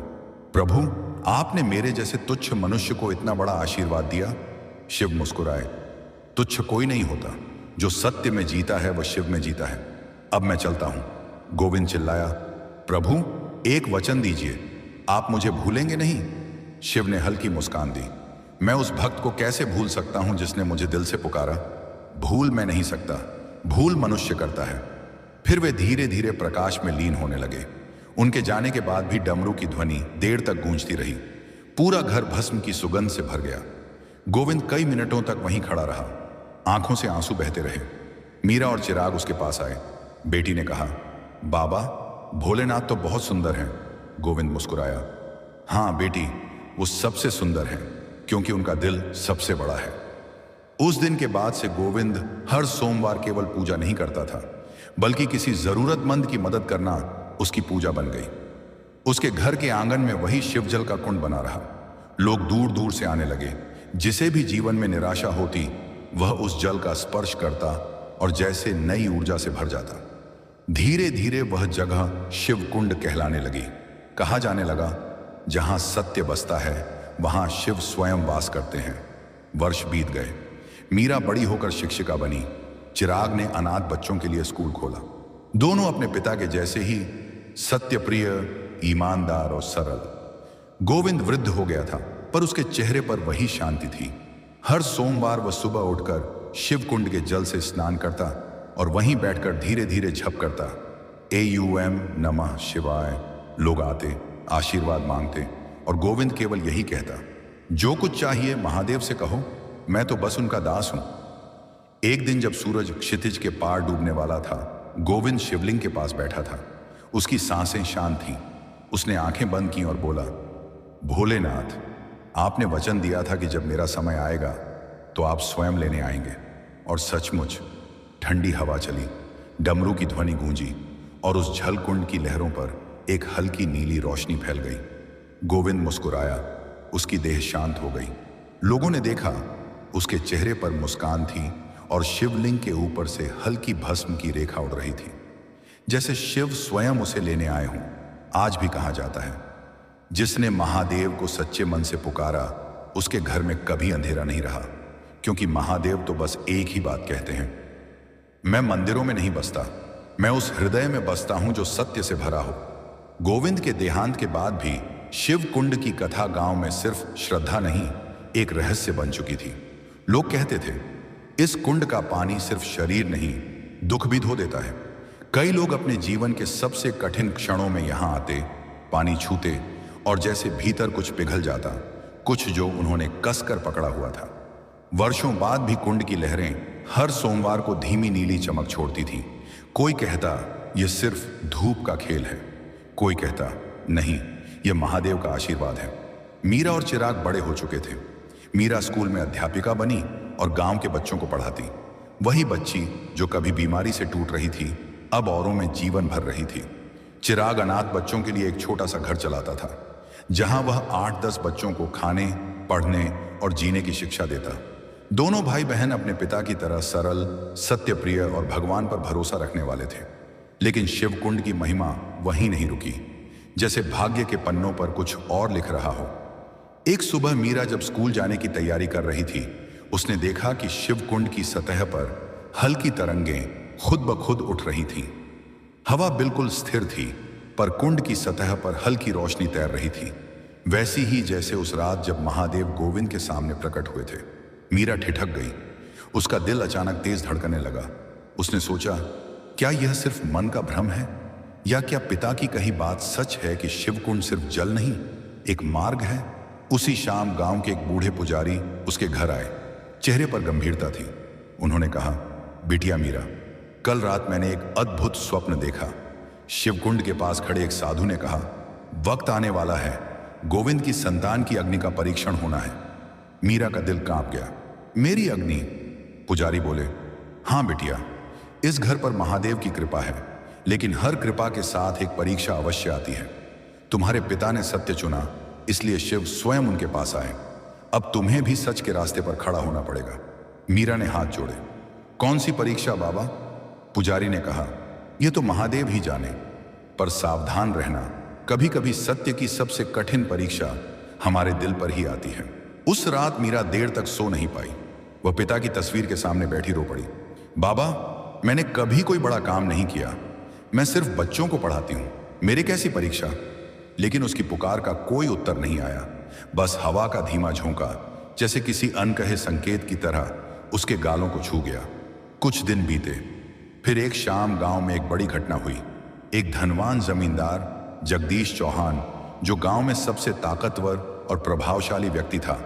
Speaker 1: प्रभु, आपने मेरे जैसे तुच्छ मनुष्य को इतना बड़ा आशीर्वाद दिया। शिव मुस्कुराए, तुच्छ कोई नहीं होता, जो सत्य में जीता है वह शिव में जीता है। अब मैं चलता हूं। गोविंद चिल्लाया, प्रभु, एक वचन दीजिए, आप मुझे भूलेंगे नहीं? शिव ने हल्की मुस्कान दी। मैं उस भक्त को कैसे भूल सकता हूं जिसने मुझे दिल से पुकारा? भूल मैं नहीं सकता, भूल मनुष्य करता है। फिर वे धीरे धीरे प्रकाश में लीन होने लगे। उनके जाने के बाद भी डमरू की ध्वनि देर तक गूंजती रही। पूरा घर भस्म की सुगंध से भर गया। गोविंद कई मिनटों तक वहीं खड़ा रहा, आंखों से आंसू बहते रहे। मीरा और चिराग उसके पास आए। बेटी ने कहा, बाबा, भोलेनाथ तो बहुत सुंदर हैं। गोविंद मुस्कुराया, हाँ बेटी, वो सबसे सुंदर हैं क्योंकि उनका दिल सबसे बड़ा है। उस दिन के बाद से गोविंद हर सोमवार केवल पूजा नहीं करता था, बल्कि किसी जरूरतमंद की मदद करना उसकी पूजा बन गई। उसके घर के आंगन में वही शिवजल का कुंड बना रहा। लोग दूर दूर से आने लगे। जिसे भी जीवन में निराशा होती वह उस जल का स्पर्श करता और जैसे नई ऊर्जा से भर जाता। धीरे धीरे वह जगह शिव कुंड कहलाने लगी। कहा जाने लगा, जहां सत्य बसता है वहां शिव स्वयं वास करते हैं। वर्ष बीत गए। मीरा बड़ी होकर शिक्षिका बनी। चिराग ने अनाथ बच्चों के लिए स्कूल खोला। दोनों अपने पिता के जैसे ही सत्यप्रिय, ईमानदार और सरल। गोविंद वृद्ध हो गया था, पर उसके चेहरे पर वही शांति थी। हर सोमवार वह सुबह उठकर शिव कुंड के जल से स्नान करता और वहीं बैठकर धीरे धीरे झप करता, एयूएम नमः शिवाय। लोग आते, आशीर्वाद मांगते और गोविंद केवल यही कहता, जो कुछ चाहिए महादेव से कहो, मैं तो बस उनका दास हूं। एक दिन जब सूरज क्षितिज के पार डूबने वाला था, गोविंद शिवलिंग के पास बैठा था। उसकी सांसें शांत थीं। उसने आंखें बंद की और बोला, भोलेनाथ, आपने वचन दिया था कि जब मेरा समय आएगा तो आप स्वयं लेने आएंगे। और सचमुच ठंडी हवा चली, डमरू की ध्वनि गूंजी और उस जलकुंड की लहरों पर एक हल्की नीली रोशनी फैल गई। गोविंद मुस्कुराया, उसकी देह शांत हो गई। लोगों ने देखा, उसके चेहरे पर मुस्कान थी और शिवलिंग के ऊपर से हल्की भस्म की रेखा उड़ रही थी, जैसे शिव स्वयं उसे लेने आए हों। आज भी कहा जाता है, जिसने महादेव को सच्चे मन से पुकारा उसके घर में कभी अंधेरा नहीं रहा, क्योंकि महादेव तो बस एक ही बात कहते हैं, मैं मंदिरों में नहीं बसता, मैं उस हृदय में बसता हूं जो सत्य से भरा हो। गोविंद के देहांत के बाद भी शिव कुंड की कथा गांव में सिर्फ श्रद्धा नहीं, एक रहस्य बन चुकी थी। लोग कहते थे, इस कुंड का पानी सिर्फ शरीर नहीं, दुख भी धो देता है। कई लोग अपने जीवन के सबसे कठिन क्षणों में यहां आते, पानी छूते और जैसे भीतर कुछ पिघल जाता, कुछ जो उन्होंने कसकर पकड़ा हुआ था। वर्षों बाद भी कुंड की लहरें हर सोमवार को धीमी नीली चमक छोड़ती थीं। कोई कहता, यह सिर्फ धूप का खेल है, कोई कहता, नहीं, यह महादेव का आशीर्वाद है। मीरा और चिराग बड़े हो चुके थे। मीरा स्कूल में अध्यापिका बनी और गांव के बच्चों को पढ़ाती। वही बच्ची जो कभी बीमारी से टूट रही थी, अब औरों में जीवन भर रही थी। चिराग अनाथ बच्चों के लिए एक छोटा सा घर चलाता था, जहां वह 8-10 बच्चों को खाने, पढ़ने और जीने की शिक्षा देता। दोनों भाई बहन अपने पिता की तरह सरल, सत्यप्रिय और भगवान पर भरोसा रखने वाले थे। लेकिन शिवकुंड की महिमा वहीं नहीं रुकी। जैसे भाग्य के पन्नों पर कुछ और लिख रहा हो। एक सुबह मीरा जब स्कूल जाने की तैयारी कर रही थी, उसने देखा कि शिवकुंड की सतह पर हल्की तरंगें खुद ब खुद उठ रही थीं। हवा बिल्कुल स्थिर थी, पर कुंड की सतह पर हल्की रोशनी तैर रही थी, वैसी ही जैसे उस रात जब महादेव गोविंद के सामने प्रकट हुए थे। मीरा ठिठक गई। उसका दिल अचानक तेज धड़कने लगा। उसने सोचा, क्या यह सिर्फ मन का भ्रम है, या क्या पिता की कही बात सच है कि शिवकुंड सिर्फ जल नहीं, एक मार्ग है। उसी शाम गांव के एक बूढ़े पुजारी उसके घर आए। चेहरे पर गंभीरता थी। उन्होंने कहा, बिटिया मीरा, कल रात मैंने एक अद्भुत स्वप्न देखा। शिवकुंड के पास खड़े एक साधु ने कहा, वक्त आने वाला है, गोविंद की संतान की अग्नि का परीक्षण होना है। मीरा का दिल कांप गया। मेरी अग्नि? पुजारी बोले, हां बिटिया, इस घर पर महादेव की कृपा है, लेकिन हर कृपा के साथ एक परीक्षा अवश्य आती है। तुम्हारे पिता ने सत्य चुना, इसलिए शिव स्वयं उनके पास आए। अब तुम्हें भी सच के रास्ते पर खड़ा होना पड़ेगा। मीरा ने हाथ जोड़े। कौन सी परीक्षा बाबा? पुजारी ने कहा, यह तो महादेव ही जाने, पर सावधान रहना, कभी कभी सत्य की सबसे कठिन परीक्षा हमारे दिल पर ही आती है। उस रात मीरा देर तक सो नहीं पाई। वह पिता की तस्वीर के सामने बैठी रो पड़ी। बाबा, मैंने कभी कोई बड़ा काम नहीं किया, मैं सिर्फ बच्चों को पढ़ाती हूं, मेरी कैसी परीक्षा? लेकिन उसकी पुकार का कोई उत्तर नहीं आया। बस हवा का धीमा झोंका, जैसे किसी अनकहे संकेत की तरह, उसके गालों को छू गया। कुछ दिन बीते। फिर एक शाम गांव में एक बड़ी घटना हुई। एक धनवान जमींदार जगदीश चौहान, जो गांव में सबसे ताकतवर और प्रभावशाली व्यक्ति था,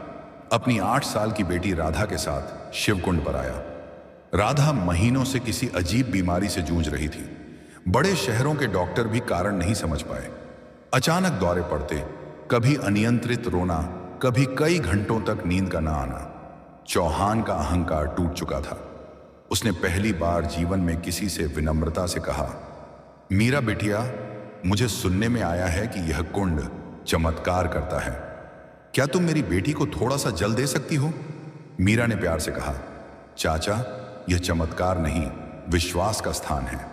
Speaker 1: अपनी 8 साल की बेटी राधा के साथ शिवकुंड पर आया। राधा महीनों से किसी अजीब बीमारी से जूझ रही थी। बड़े शहरों के डॉक्टर भी कारण नहीं समझ पाए। अचानक दौरे पड़ते, कभी अनियंत्रित रोना, कभी कई घंटों तक नींद का ना आना। चौहान का अहंकार टूट चुका था। उसने पहली बार जीवन में किसी से विनम्रता से कहा, मीरा बिटिया, मुझे सुनने में आया है कि यह कुंड चमत्कार करता है। क्या तुम मेरी बेटी को थोड़ा सा जल दे सकती हो? मीरा ने प्यार से कहा, चाचा, यह चमत्कार नहीं, विश्वास का स्थान है,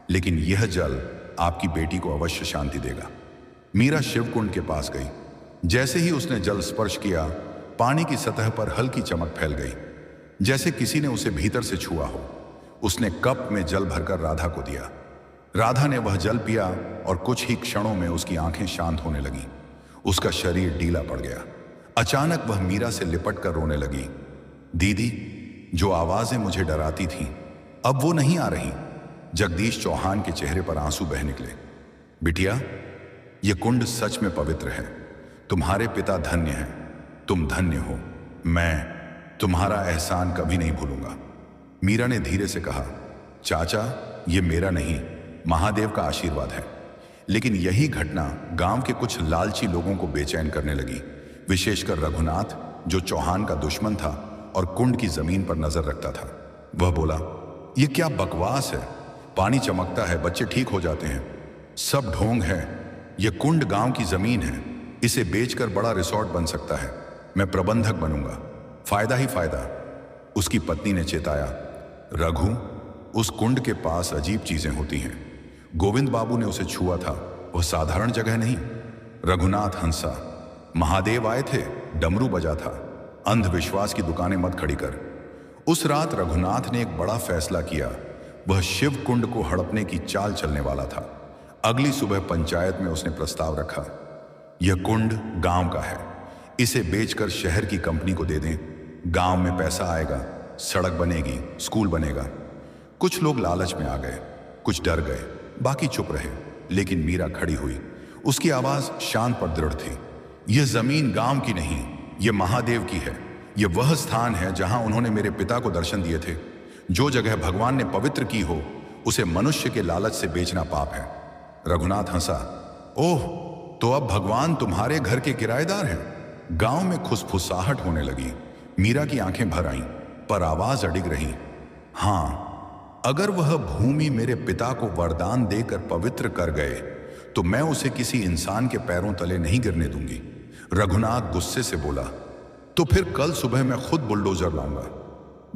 Speaker 1: लेकिन यह जल आपकी बेटी को अवश्य शांति देगा। मीरा शिवकुंड के पास गई। जैसे ही उसने जल स्पर्श किया, पानी की सतह पर हल्की चमक फैल गई, जैसे किसी ने उसे भीतर से छुआ हो। उसने कप में जल भरकर राधा को दिया। राधा ने वह जल पिया और कुछ ही क्षणों में उसकी आंखें शांत होने लगीं। उसका शरीर ढीला पड़ गया। अचानक वह मीरा से लिपट कर रोने लगी। दीदी, जो आवाजें मुझे डराती थीं, अब वो नहीं आ रही। जगदीश चौहान के चेहरे पर आंसू बह निकले। बिटिया, यह कुंड सच में पवित्र है। तुम्हारे पिता धन्य हैं, तुम धन्य हो। मैं तुम्हारा एहसान कभी नहीं भूलूंगा। मीरा ने धीरे से कहा, चाचा, यह मेरा नहीं, महादेव का आशीर्वाद है। लेकिन यही घटना गांव के कुछ लालची लोगों को बेचैन करने लगी, विशेषकर रघुनाथ, जो चौहान का दुश्मन था और कुंड की जमीन पर नजर रखता था। वह बोला, यह क्या बकवास है? पानी चमकता है, बच्चे ठीक हो जाते हैं, सब ढोंग है। यह कुंड गांव की जमीन है, इसे बेचकर बड़ा रिसोर्ट बन सकता है। मैं प्रबंधक बनूंगा, फायदा ही फायदा। उसकी पत्नी ने चेताया, रघु, उस कुंड के पास अजीब चीजें होती हैं। गोविंद बाबू ने उसे छुआ था, वह साधारण जगह नहीं। रघुनाथ हंसा। महादेव आए थे, डमरू बजा था। अंधविश्वास की दुकानें मत खड़ी कर। उस रात रघुनाथ ने एक बड़ा फैसला किया। वह शिव कुंड को हड़पने की चाल चलने वाला था। अगली सुबह पंचायत में उसने प्रस्ताव रखा, यह कुंड गांव का है, इसे बेचकर शहर की कंपनी को दे दें। गांव में पैसा आएगा, सड़क बनेगी, स्कूल बनेगा। कुछ लोग लालच में आ गए, कुछ डर गए, बाकी चुप रहे। लेकिन मीरा खड़ी हुई। उसकी आवाज शांत पर दृढ़ थी। यह जमीन गांव की नहीं, यह महादेव की है। यह वह स्थान है जहां उन्होंने मेरे पिता को दर्शन दिए थे। जो जगह भगवान ने पवित्र की हो, उसे मनुष्य के लालच से बेचना पाप है। रघुनाथ हंसा ओह, तो अब भगवान तुम्हारे घर के किराएदार हैं। गांव में खुसफुसाहट होने लगी। मीरा की आंखें भर आईं, पर आवाज अडिग रही। हाँ, अगर वह भूमि मेरे पिता को वरदान देकर पवित्र कर गए तो मैं उसे किसी इंसान के पैरों तले नहीं गिरने दूंगी। रघुनाथ गुस्से से बोला, तो फिर कल सुबह मैं खुद बुलडोजर लाऊंगा,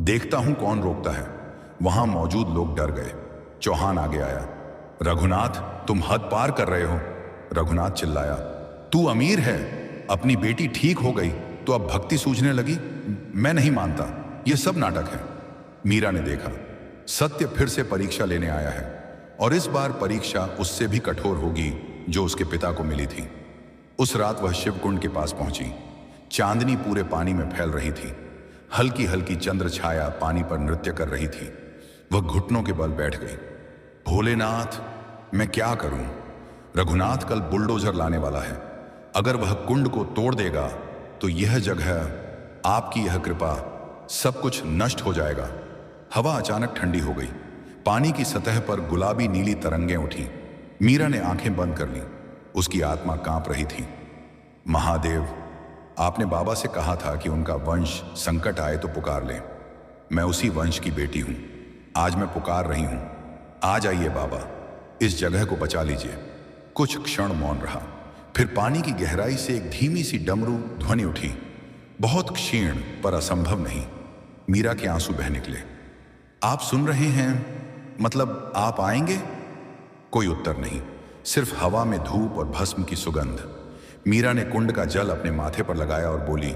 Speaker 1: देखता हूं कौन रोकता है। वहां मौजूद लोग डर गए। चौहान आगे आया। रघुनाथ, तुम हद पार कर रहे हो। रघुनाथ चिल्लाया, तू अमीर है, अपनी बेटी ठीक हो गई तो अब भक्ति सूझने लगी। मैं नहीं मानता, यह सब नाटक है। मीरा ने देखा, सत्य फिर से परीक्षा लेने आया है, और इस बार परीक्षा उससे भी कठोर होगी जो उसके पिता को मिली थी। उस रात वह शिवकुंड के पास पहुंची। चांदनी पूरे पानी में फैल रही थी। हल्की हल्की चंद्र छाया पानी पर नृत्य कर रही थी। वह घुटनों के बल बैठ गई। भोलेनाथ, मैं क्या करूं? रघुनाथ कल बुलडोजर लाने वाला है। अगर वह कुंड को तोड़ देगा तो यह जगह, आपकी यह कृपा, सब कुछ नष्ट हो जाएगा। हवा अचानक ठंडी हो गई। पानी की सतह पर गुलाबी नीली तरंगें उठी। मीरा ने आंखें बंद कर लीं। उसकी आत्मा कांप रही थी। महादेव, आपने बाबा से कहा था कि उनका वंश संकट आए तो पुकार ले। मैं उसी वंश की बेटी हूं। आज मैं पुकार रही हूं। आ जाइए बाबा, इस जगह को बचा लीजिए। कुछ क्षण मौन रहा। फिर पानी की गहराई से एक धीमी सी डमरू ध्वनि उठी। बहुत क्षीण पर असंभव नहीं। मीरा के आंसू बह निकले। आप सुन रहे हैं? मतलब आप आएंगे? कोई उत्तर नहीं, सिर्फ हवा में धूप और भस्म की सुगंध। मीरा ने कुंड का जल अपने माथे पर लगाया और बोली,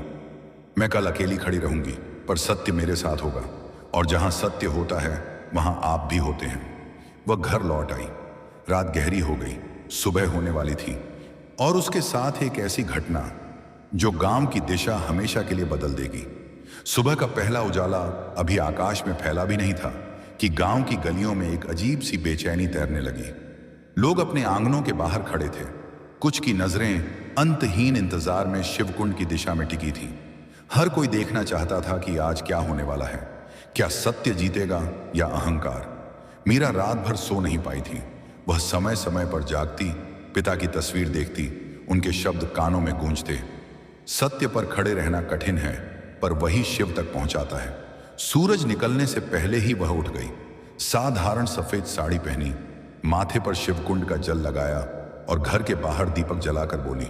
Speaker 1: मैं कल अकेली खड़ी रहूंगी, पर सत्य मेरे साथ होगा, और जहां सत्य होता है वहां आप भी होते हैं। वह घर लौट आई। रात गहरी हो गई। सुबह होने वाली थी, और उसके साथ एक ऐसी घटना जो गांव की दिशा हमेशा के लिए बदल देगी। सुबह का पहला उजाला अभी आकाश में फैला भी नहीं था कि गांव की गलियों में एक अजीब सी बेचैनी तैरने लगी। लोग अपने आंगनों के बाहर खड़े थे। कुछ की नजरें अंतहीन इंतजार में शिवकुंड की दिशा में टिकी थी। हर कोई देखना चाहता था कि आज क्या होने वाला है। क्या सत्य जीतेगा या अहंकार? मीरा रात भर सो नहीं पाई थी। वह समय समय पर जागती, पिता की तस्वीर देखती, उनके शब्द कानों में गूंजते। सत्य पर खड़े रहना कठिन है, पर वही शिव तक पहुंचाता है। सूरज निकलने से पहले ही वह उठ गई। साधारण सफेद साड़ी पहनी, माथे पर शिवकुंड का जल लगाया और घर के बाहर दीपक जलाकर बोली,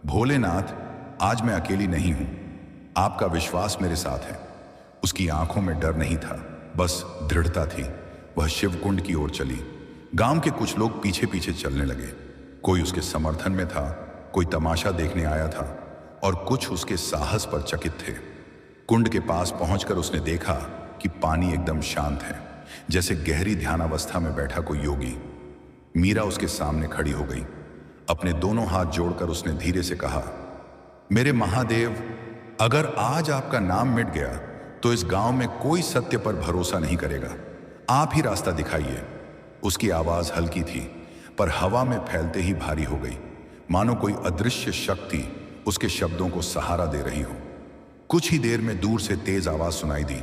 Speaker 1: भोलेनाथ, आज मैं अकेली नहीं हूं। आपका विश्वास मेरे साथ है। उसकी आंखों में डर नहीं था, बस दृढ़ता थी। वह शिवकुंड की ओर चली। गांव के कुछ लोग पीछे पीछे चलने लगे। कोई उसके समर्थन में था, कोई तमाशा देखने आया था, और कुछ उसके साहस पर चकित थे। कुंड के पास पहुंचकर उसने देखा कि पानी एकदम शांत है, जैसे गहरी ध्यानावस्था में बैठा कोई योगी। मीरा उसके सामने खड़ी हो गई। अपने दोनों हाथ जोड़कर उसने धीरे से कहा, मेरे महादेव, अगर आज आपका नाम मिट गया तो इस गांव में कोई सत्य पर भरोसा नहीं करेगा। आप ही रास्ता दिखाइए। उसकी आवाज हल्की थी, पर हवा में फैलते ही भारी हो गई, मानो कोई अदृश्य शक्ति उसके शब्दों को सहारा दे रही हो। कुछ ही देर में दूर से तेज आवाज सुनाई दी,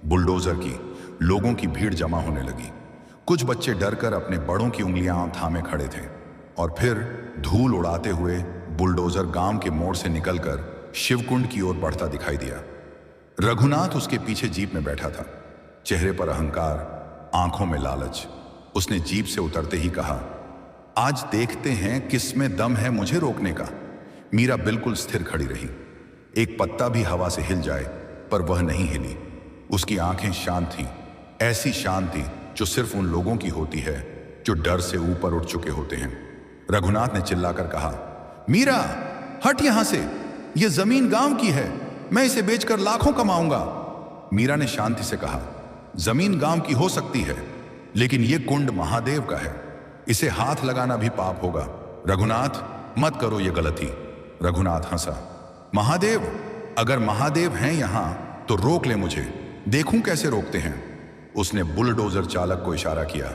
Speaker 1: बुलडोजर की। लोगों की भीड़ जमा होने लगी। कुछ बच्चे डरकर अपने बड़ों की उंगलियां थामे खड़े थे, और फिर धूल उड़ाते हुए बुलडोजर गांव के मोड़ से निकलकर शिवकुंड की ओर बढ़ता दिखाई दिया। रघुनाथ उसके पीछे जीप में बैठा था, चेहरे पर अहंकार, आंखों में लालच। उसने जीप से उतरते ही कहा, आज देखते हैं किसमें दम है मुझे रोकने का। मीरा बिल्कुल स्थिर खड़ी रही। एक पत्ता भी हवा से हिल जाए, पर वह नहीं हिली। उसकी आंखें शांत थीं, ऐसी शांत थी जो सिर्फ उन लोगों की होती है जो डर से ऊपर उठ चुके होते हैं। रघुनाथ ने चिल्लाकर कहा, मीरा, हट यहां से। यह जमीन गांव की है, मैं इसे बेचकर लाखों कमाऊंगा। मीरा ने शांति से कहा, जमीन गांव की हो सकती है, लेकिन यह कुंड महादेव का है। इसे हाथ लगाना भी पाप होगा। रघुनाथ, मत करो यह गलती। रघुनाथ हंसा, महादेव, अगर महादेव हैं यहां तो रोक ले मुझे, देखूं कैसे रोकते हैं। उसने बुलडोजर चालक को इशारा किया,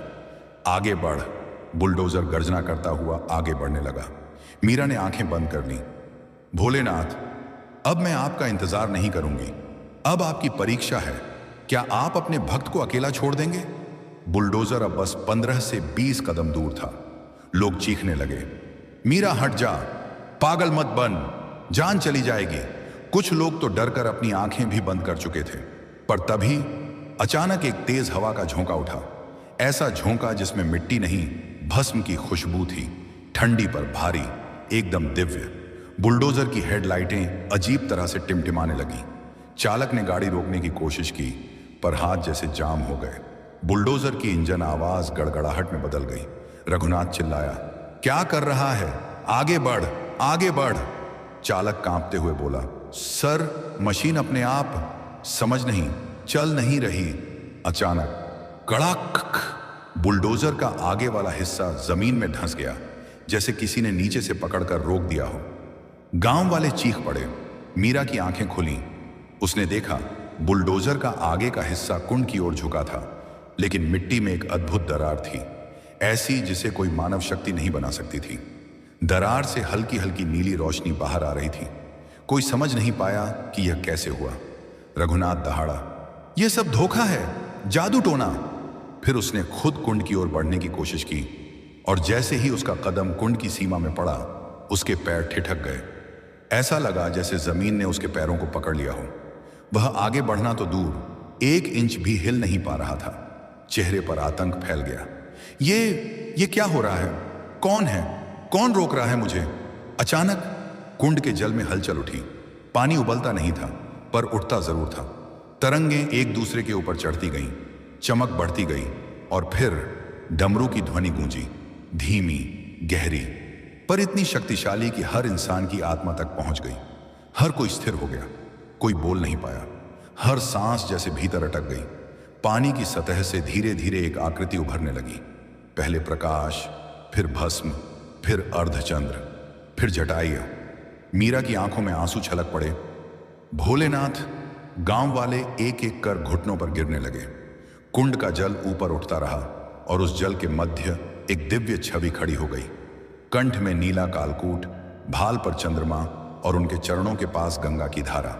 Speaker 1: आगे बढ़। बुलडोजर गर्जना करता हुआ आगे बढ़ने लगा। मीरा ने आंखें बंद कर लीं। भोलेनाथ, अब मैं आपका इंतजार नहीं करूंगी। अब आपकी परीक्षा है। क्या आप अपने भक्त को अकेला छोड़ देंगे? बुलडोजर अब बस 15 से 20 कदम दूर था। लोग चीखने लगे, मीरा हट जा, पागल मत बन, जान चली जाएगी। कुछ लोग तो डर कर अपनी आंखें भी बंद कर चुके थे, पर तभी अचानक एक तेज हवा का झोंका उठा। ऐसा झोंका जिसमें मिट्टी नहीं, भस्म की खुशबू थी, ठंडी पर भारी, एकदम दिव्य। बुलडोजर की हेडलाइटें अजीब तरह से टिमटिमाने लगी। चालक ने गाड़ी रोकने की कोशिश की, पर हाथ जैसे जाम हो गए। बुलडोजर की इंजन आवाज गड़गड़ाहट में बदल गई। रघुनाथ चिल्लाया, क्या कर रहा है? आगे बढ़, आगे बढ़। चालक कांपते हुए बोला, सर मशीन अपने आप समझ नहीं, चल नहीं रही। अचानक कड़ाक, बुलडोजर का आगे वाला हिस्सा जमीन में धंस गया, जैसे किसी ने नीचे से पकड़कर रोक दिया हो। गांव वाले चीख पड़े। मीरा की आंखें खुलीं। उसने देखा बुलडोजर का आगे का हिस्सा कुंड की ओर झुका था, लेकिन मिट्टी में एक अद्भुत दरार थी, ऐसी जिसे कोई मानव शक्ति नहीं बना सकती थी। दरार से हल्की हल्की नीली रोशनी बाहर आ रही थी। कोई समझ नहीं पाया कि यह कैसे हुआ। रघुनाथ दहाड़ा, यह सब धोखा है, जादू टोना। फिर उसने खुद कुंड की ओर बढ़ने की कोशिश की, और जैसे ही उसका कदम कुंड की सीमा में पड़ा, उसके पैर ठिठक गए। ऐसा लगा जैसे जमीन ने उसके पैरों को पकड़ लिया हो। वह आगे बढ़ना तो दूर, 1 इंच भी हिल नहीं पा रहा था। चेहरे पर आतंक फैल गया। ये क्या हो रहा है? कौन है? कौन रोक रहा है मुझे? अचानक कुंड के जल में हलचल उठी। पानी उबलता नहीं था, पर उठता जरूर था। तरंगें एक दूसरे के ऊपर चढ़ती गईं, चमक बढ़ती गई, और फिर डमरू की ध्वनि गूंजी, धीमी, गहरी, पर इतनी शक्तिशाली कि हर इंसान की आत्मा तक पहुंच गई। हर कोई स्थिर हो गया, कोई बोल नहीं पाया। हर सांस जैसे भीतर अटक गई। पानी की सतह से धीरे धीरे एक आकृति उभरने लगी। पहले प्रकाश, फिर भस्म, फिर अर्धचंद्र, फिर जटाइयां। मीरा की आंखों में आंसू छलक पड़े। भोलेनाथ! गांव वाले एक एक कर घुटनों पर गिरने लगे। कुंड का जल ऊपर उठता रहा, और उस जल के मध्य एक दिव्य छवि खड़ी हो गई। कंठ में नीला कालकूट, भाल पर चंद्रमा, और उनके चरणों के पास गंगा की धारा।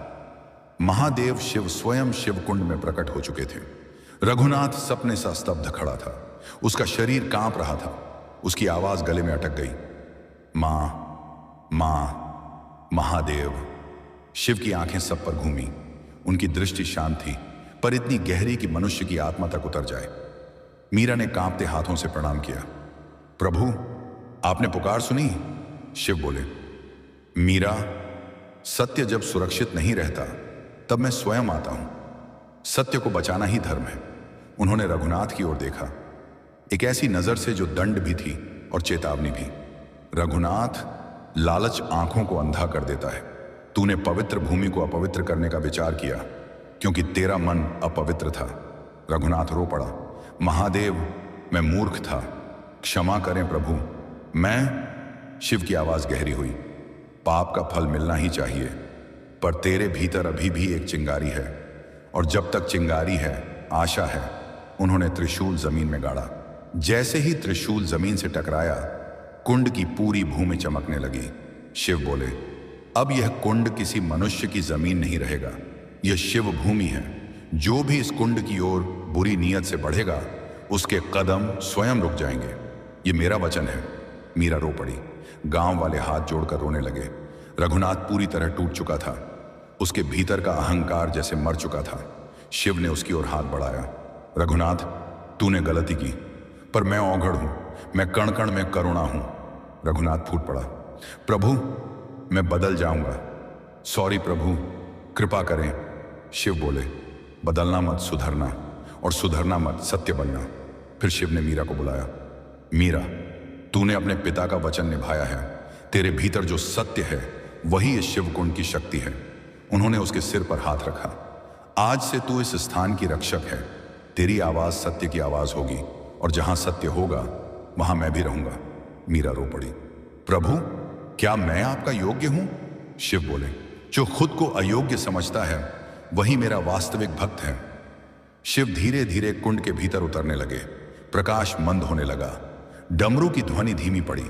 Speaker 1: महादेव शिव स्वयं शिव कुंड में प्रकट हो चुके थे। रघुनाथ सपने सा स्तब्ध खड़ा था। उसका शरीर कांप रहा था। उसकी आवाज गले में अटक गई, मां, मां, महादेव। शिव की आंखें सब पर घूमी। उनकी दृष्टि शांत थी, पर इतनी गहरी कि मनुष्य की आत्मा तक उतर जाए। मीरा ने कांपते हाथों से प्रणाम किया। प्रभु, आपने पुकार सुनी? शिव बोले, मीरा, सत्य जब सुरक्षित नहीं रहता, तब मैं स्वयं आता हूं। सत्य को बचाना ही धर्म है। उन्होंने रघुनाथ की ओर देखा, एक ऐसी नजर से जो दंड भी थी और चेतावनी भी। रघुनाथ, लालच आंखों को अंधा कर देता है। तूने पवित्र भूमि को अपवित्र करने का विचार किया, क्योंकि तेरा मन अपवित्र था। रघुनाथ रो पड़ा, महादेव, मैं मूर्ख था, क्षमा करें प्रभु। मैं, शिव की आवाज गहरी हुई, पाप का फल मिलना ही चाहिए, पर तेरे भीतर अभी भी एक चिंगारी है, और जब तक चिंगारी है, आशा है। उन्होंने त्रिशूल जमीन में गाड़ा। जैसे ही त्रिशूल जमीन से टकराया, कुंड की पूरी भूमि चमकने लगी। शिव बोले, अब यह कुंड किसी मनुष्य की जमीन नहीं रहेगा, यह शिव भूमि है। जो भी इस कुंड की ओर बुरी नीयत से बढ़ेगा, उसके कदम स्वयं रुक जाएंगे। ये मेरा वचन है। मीरा रो पड़ी। गांव वाले हाथ जोड़कर रोने लगे। रघुनाथ पूरी तरह टूट चुका था। उसके भीतर का अहंकार जैसे मर चुका था। शिव ने उसकी ओर हाथ बढ़ाया। रघुनाथ, तूने गलती की, पर मैं औघड़ हूं, मैं कण कण में करुणा हूं। रघुनाथ फूट पड़ा, प्रभु, मैं बदल जाऊंगा। सॉरी प्रभु, कृपा करें। शिव बोले, बदलना मत, सुधरना, और सुधरना मत, सत्य बनना। फिर शिव ने मीरा को बुलाया। मीरा, तूने अपने पिता का वचन निभाया है। तेरे भीतर जो सत्य है, वही इस शिव कुंड की शक्ति है। उन्होंने उसके सिर पर हाथ रखा। आज से तू इस स्थान की रक्षक है। तेरी आवाज सत्य की आवाज होगी, और जहां सत्य होगा, वहां मैं भी रहूंगा। मीरा रो पड़ी, प्रभु, क्या मैं आपका योग्य हूं? शिव बोले, जो खुद को अयोग्य समझता है, वही मेरा वास्तविक भक्त है। शिव धीरे धीरे कुंड के भीतर उतरने लगे। प्रकाश मंद होने लगा। डमरू की ध्वनि धीमी पड़ी,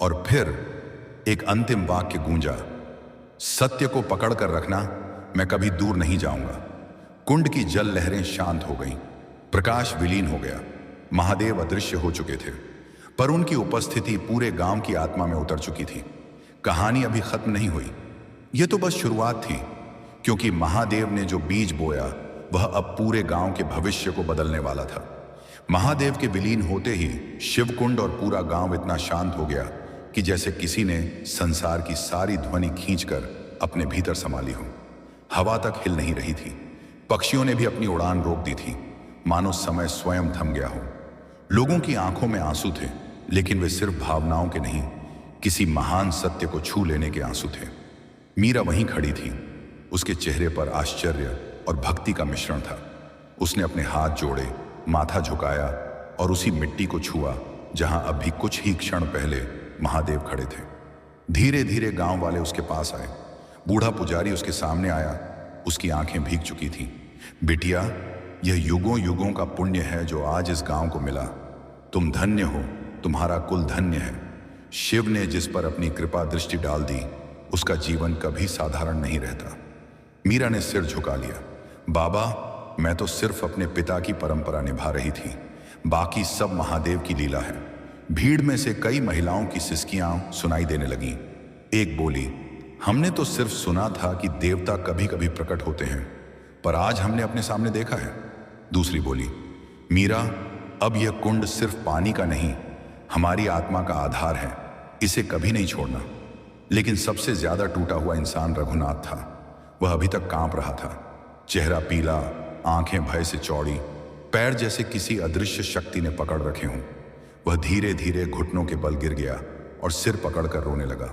Speaker 1: और फिर एक अंतिम वाक्य गूंजा, सत्य को पकड़ कर रखना, मैं कभी दूर नहीं जाऊंगा। कुंड की जल लहरें शांत हो गईं। प्रकाश विलीन हो गया। महादेव अदृश्य हो चुके थे। पर उनकी उपस्थिति पूरे गांव की आत्मा में उतर चुकी थी। कहानी अभी खत्म नहीं हुई, यह तो बस शुरुआत थी, क्योंकि महादेव ने जो बीज बोया वह अब पूरे गांव के भविष्य को बदलने वाला था। महादेव के विलीन होते ही शिवकुंड और पूरा गांव इतना शांत हो गया कि जैसे किसी ने संसार की सारी ध्वनि खींचकर अपने भीतर समा ली हो। हवा तक हिल नहीं रही थी, पक्षियों ने भी अपनी उड़ान रोक दी थी, मानो समय स्वयं थम गया हो। लोगों की आंखों में आंसू थे, लेकिन वे सिर्फ भावनाओं के नहीं, किसी महान सत्य को छू लेने के आंसू थे। मीरा वहीं खड़ी थी, उसके चेहरे पर आश्चर्य और भक्ति का मिश्रण था। उसने अपने हाथ जोड़े, माथा झुकाया और उसी मिट्टी को छुआ जहां अभी कुछ ही क्षण पहले महादेव खड़े थे। धीरे धीरे गांव वाले उसके पास आए। बूढ़ा पुजारी उसके सामने आया, उसकी आंखें भीग चुकी थीं। बिटिया, यह युगों युगों का पुण्य है जो आज इस गांव को मिला। तुम धन्य हो, तुम्हारा कुल धन्य है। शिव ने जिस पर अपनी कृपा दृष्टि डाल दी, उसका जीवन कभी साधारण नहीं रहता। मीरा ने सिर झुका लिया। बाबा, मैं तो सिर्फ अपने पिता की परंपरा निभा रही थी, बाकी सब महादेव की लीला है। भीड़ में से कई महिलाओं की सिसकियां सुनाई देने लगीं। एक बोली, हमने तो सिर्फ सुना था कि देवता कभी कभी प्रकट होते हैं, पर आज हमने अपने सामने देखा है। दूसरी बोली, मीरा, अब यह कुंड सिर्फ पानी का नहीं, हमारी आत्मा का आधार है, इसे कभी नहीं छोड़ना। लेकिन सबसे ज्यादा टूटा हुआ इंसान रघुनाथ था। वह अभी तक कांप रहा था, चेहरा पीला, आंखें भय से चौड़ी, पैर जैसे किसी अदृश्य शक्ति ने पकड़ रखे हों। वह धीरे धीरे घुटनों के बल गिर गया और सिर पकड़कर रोने लगा।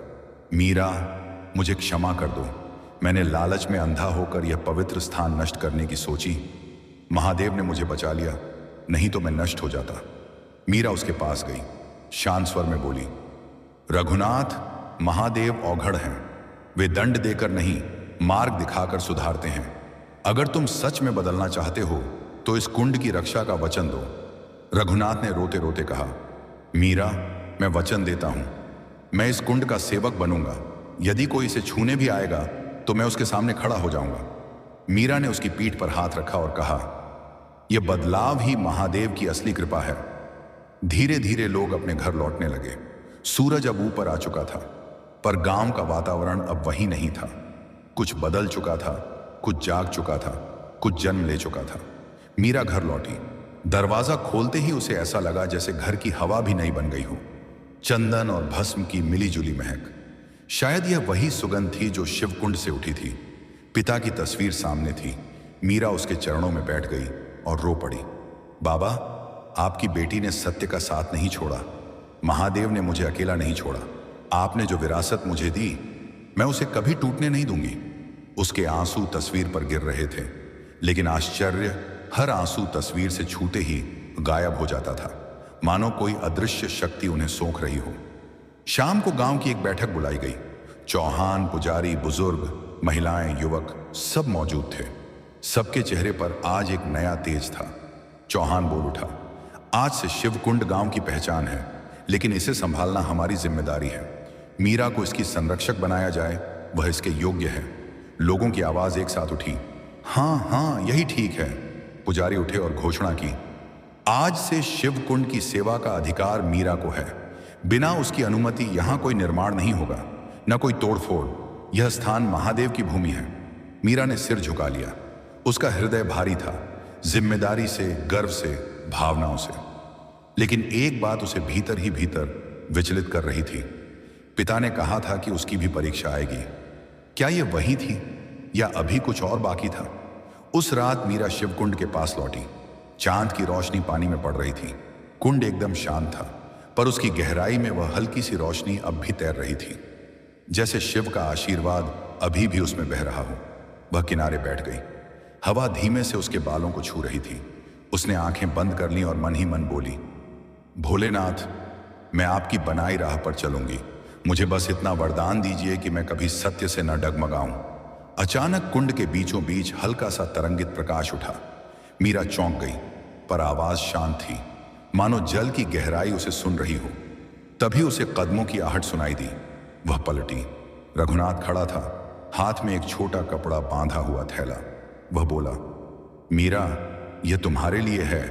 Speaker 1: मीरा, मुझे क्षमा कर दो, मैंने लालच में अंधा होकर यह पवित्र स्थान नष्ट करने की सोची। महादेव ने मुझे बचा लिया, नहीं तो मैं नष्ट हो जाता। मीरा उसके पास गई, शांत स्वर में बोली, रघुनाथ, महादेव औघड़ हैं। वे दंड देकर नहीं, मार्ग दिखाकर सुधारते हैं। अगर तुम सच में बदलना चाहते हो तो इस कुंड की रक्षा का वचन दो। रघुनाथ ने रोते रोते कहा, मीरा, मैं वचन देता हूं, मैं इस कुंड का सेवक बनूंगा। यदि कोई इसे छूने भी आएगा तो मैं उसके सामने खड़ा हो जाऊंगा। मीरा ने उसकी पीठ पर हाथ रखा और कहा, यह बदलाव ही महादेव की असली कृपा है। धीरे धीरे लोग अपने घर लौटने लगे। सूरज अब ऊपर आ चुका था, पर गांव का वातावरण अब वही नहीं था। कुछ बदल चुका था, कुछ जाग चुका था, कुछ जन्म ले चुका था। मीरा घर लौटी। दरवाजा खोलते ही उसे ऐसा लगा जैसे घर की हवा भी नई बन गई हो। चंदन और भस्म की मिलीजुली महक, शायद यह वही सुगंध थी जो शिवकुंड से उठी थी। पिता की तस्वीर सामने थी। मीरा उसके चरणों में बैठ गई और रो पड़ी। बाबा, आपकी बेटी ने सत्य का साथ नहीं छोड़ा। महादेव ने मुझे अकेला नहीं छोड़ा। आपने जो विरासत मुझे दी, मैं उसे कभी टूटने नहीं दूंगी। उसके आंसू तस्वीर पर गिर रहे थे, लेकिन आश्चर्य, हर आंसू तस्वीर से छूते ही गायब हो जाता था, मानो कोई अदृश्य शक्ति उन्हें सोख रही हो। शाम को गांव की एक बैठक बुलाई गई। चौहान, पुजारी, बुजुर्ग, महिलाएं, युवक सब मौजूद थे। सबके चेहरे पर आज एक नया तेज था। चौहान बोल उठा, आज से शिवकुंड गांव की पहचान है, लेकिन इसे संभालना हमारी जिम्मेदारी है। मीरा को इसकी संरक्षक बनाया जाए, वह इसके योग्य है। लोगों की आवाज एक साथ उठी, हाँ हाँ, यही ठीक है। पुजारी उठे और घोषणा की, आज से शिवकुंड की सेवा का अधिकार मीरा को है। बिना उसकी अनुमति यहां कोई निर्माण नहीं होगा, न कोई तोड़फोड़। यह स्थान महादेव की भूमि है। मीरा ने सिर झुका लिया। उसका हृदय भारी था, जिम्मेदारी से, गर्व से, भावनाओं से। लेकिन एक बात उसे भीतर ही भीतर विचलित कर रही थी। पिता ने कहा था कि उसकी भी परीक्षा आएगी। क्या यह वही थी या अभी कुछ और बाकी था? उस रात मीरा शिवकुंड के पास लौटी। चांद की रोशनी पानी में पड़ रही थी। कुंड एकदम शांत था, पर उसकी गहराई में वह हल्की सी रोशनी अब भी तैर रही थी, जैसे शिव का आशीर्वाद अभी भी उसमें बह रहा हो। वह किनारे बैठ गई। हवा धीमे से उसके बालों को छू रही थी। उसने आंखें बंद कर लीं और मन ही मन बोली, भोलेनाथ, मैं आपकी बनाई राह पर चलूंगी। मुझे बस इतना वरदान दीजिए कि मैं कभी सत्य से न डगमगाऊं। अचानक कुंड के बीचों बीच हल्का सा तरंगित प्रकाश उठा। मीरा चौंक गई, पर आवाज शांत थी, मानो जल की गहराई उसे सुन रही हो। तभी उसे कदमों की आहट सुनाई दी। वह पलटी। रघुनाथ खड़ा था, हाथ में एक छोटा कपड़ा बांधा हुआ थैला। वह बोला, मीरा, यह तुम्हारे लिए है।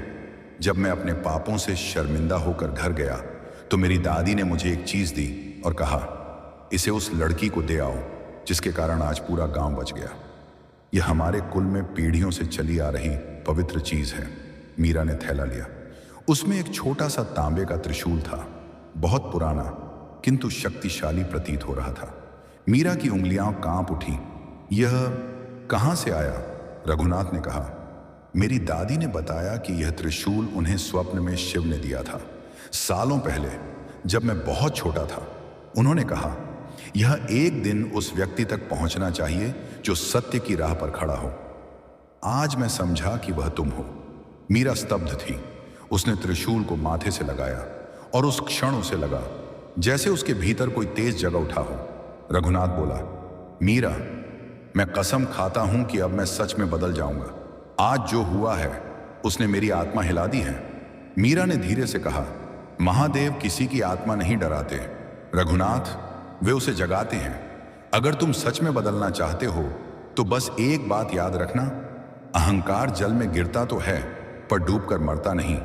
Speaker 1: जब मैं अपने पापों से शर्मिंदा होकर घर गया तो मेरी दादी ने मुझे एक चीज दी और कहा, इसे उस लड़की को दे आओ जिसके कारण आज पूरा गांव बच गया। यह हमारे कुल में पीढ़ियों से चली आ रही पवित्र चीज है। मीरा ने थैला लिया। उसमें एक छोटा सा तांबे का त्रिशूल था, बहुत पुराना किंतु शक्तिशाली प्रतीत हो रहा था। मीरा की उंगलियां कांप उठी। यह कहां से आया? रघुनाथ ने कहा। मेरी दादी ने बताया कि यह त्रिशूल उन्हें स्वप्न में शिव ने दिया था, सालों पहले, जब मैं बहुत छोटा था। उन्होंने कहा, यह एक दिन उस व्यक्ति तक पहुंचना चाहिए जो सत्य की राह पर खड़ा हो। आज मैं समझा कि वह तुम हो। मीरा स्तब्ध थी। उसने त्रिशूल को माथे से लगाया और उस क्षण उसे लगा जैसे उसके भीतर कोई तेज जगह उठा हो। रघुनाथ बोला, मीरा, मैं कसम खाता हूं कि अब मैं सच में बदल जाऊंगा। आज जो हुआ है उसने मेरी आत्मा हिला दी है। मीरा ने धीरे से कहा, महादेव किसी की आत्मा नहीं डराते रघुनाथ, वे उसे जगाते हैं। अगर तुम सच में बदलना चाहते हो तो बस एक बात याद रखना, अहंकार जल में गिरता तो है पर डूबकर मरता नहीं,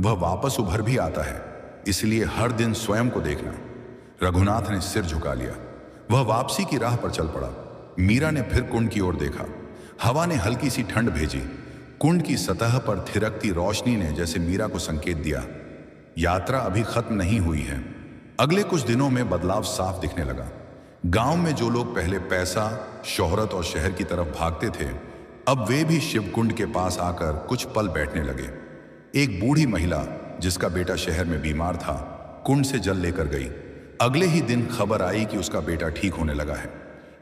Speaker 1: वह वापस उभर भी आता है। इसलिए हर दिन स्वयं को देखना। रघुनाथ ने सिर झुका लिया। वह वापसी की राह पर चल पड़ा। मीरा ने फिर कुंड की ओर देखा। हवा ने हल्की सी ठंड भेजी। कुंड की सतह पर थिरकती रोशनी ने जैसे मीरा को संकेत दिया, यात्रा अभी खत्म नहीं हुई है। अगले कुछ दिनों में बदलाव साफ दिखने लगा। गांव में जो लोग पहले पैसा, शोहरत और शहर की तरफ भागते थे, अब वे भी शिवकुंड के पास आकर कुछ पल बैठने लगे। एक बूढ़ी महिला जिसका बेटा शहर में बीमार था, कुंड से जल लेकर गई। अगले ही दिन खबर आई कि उसका बेटा ठीक होने लगा है।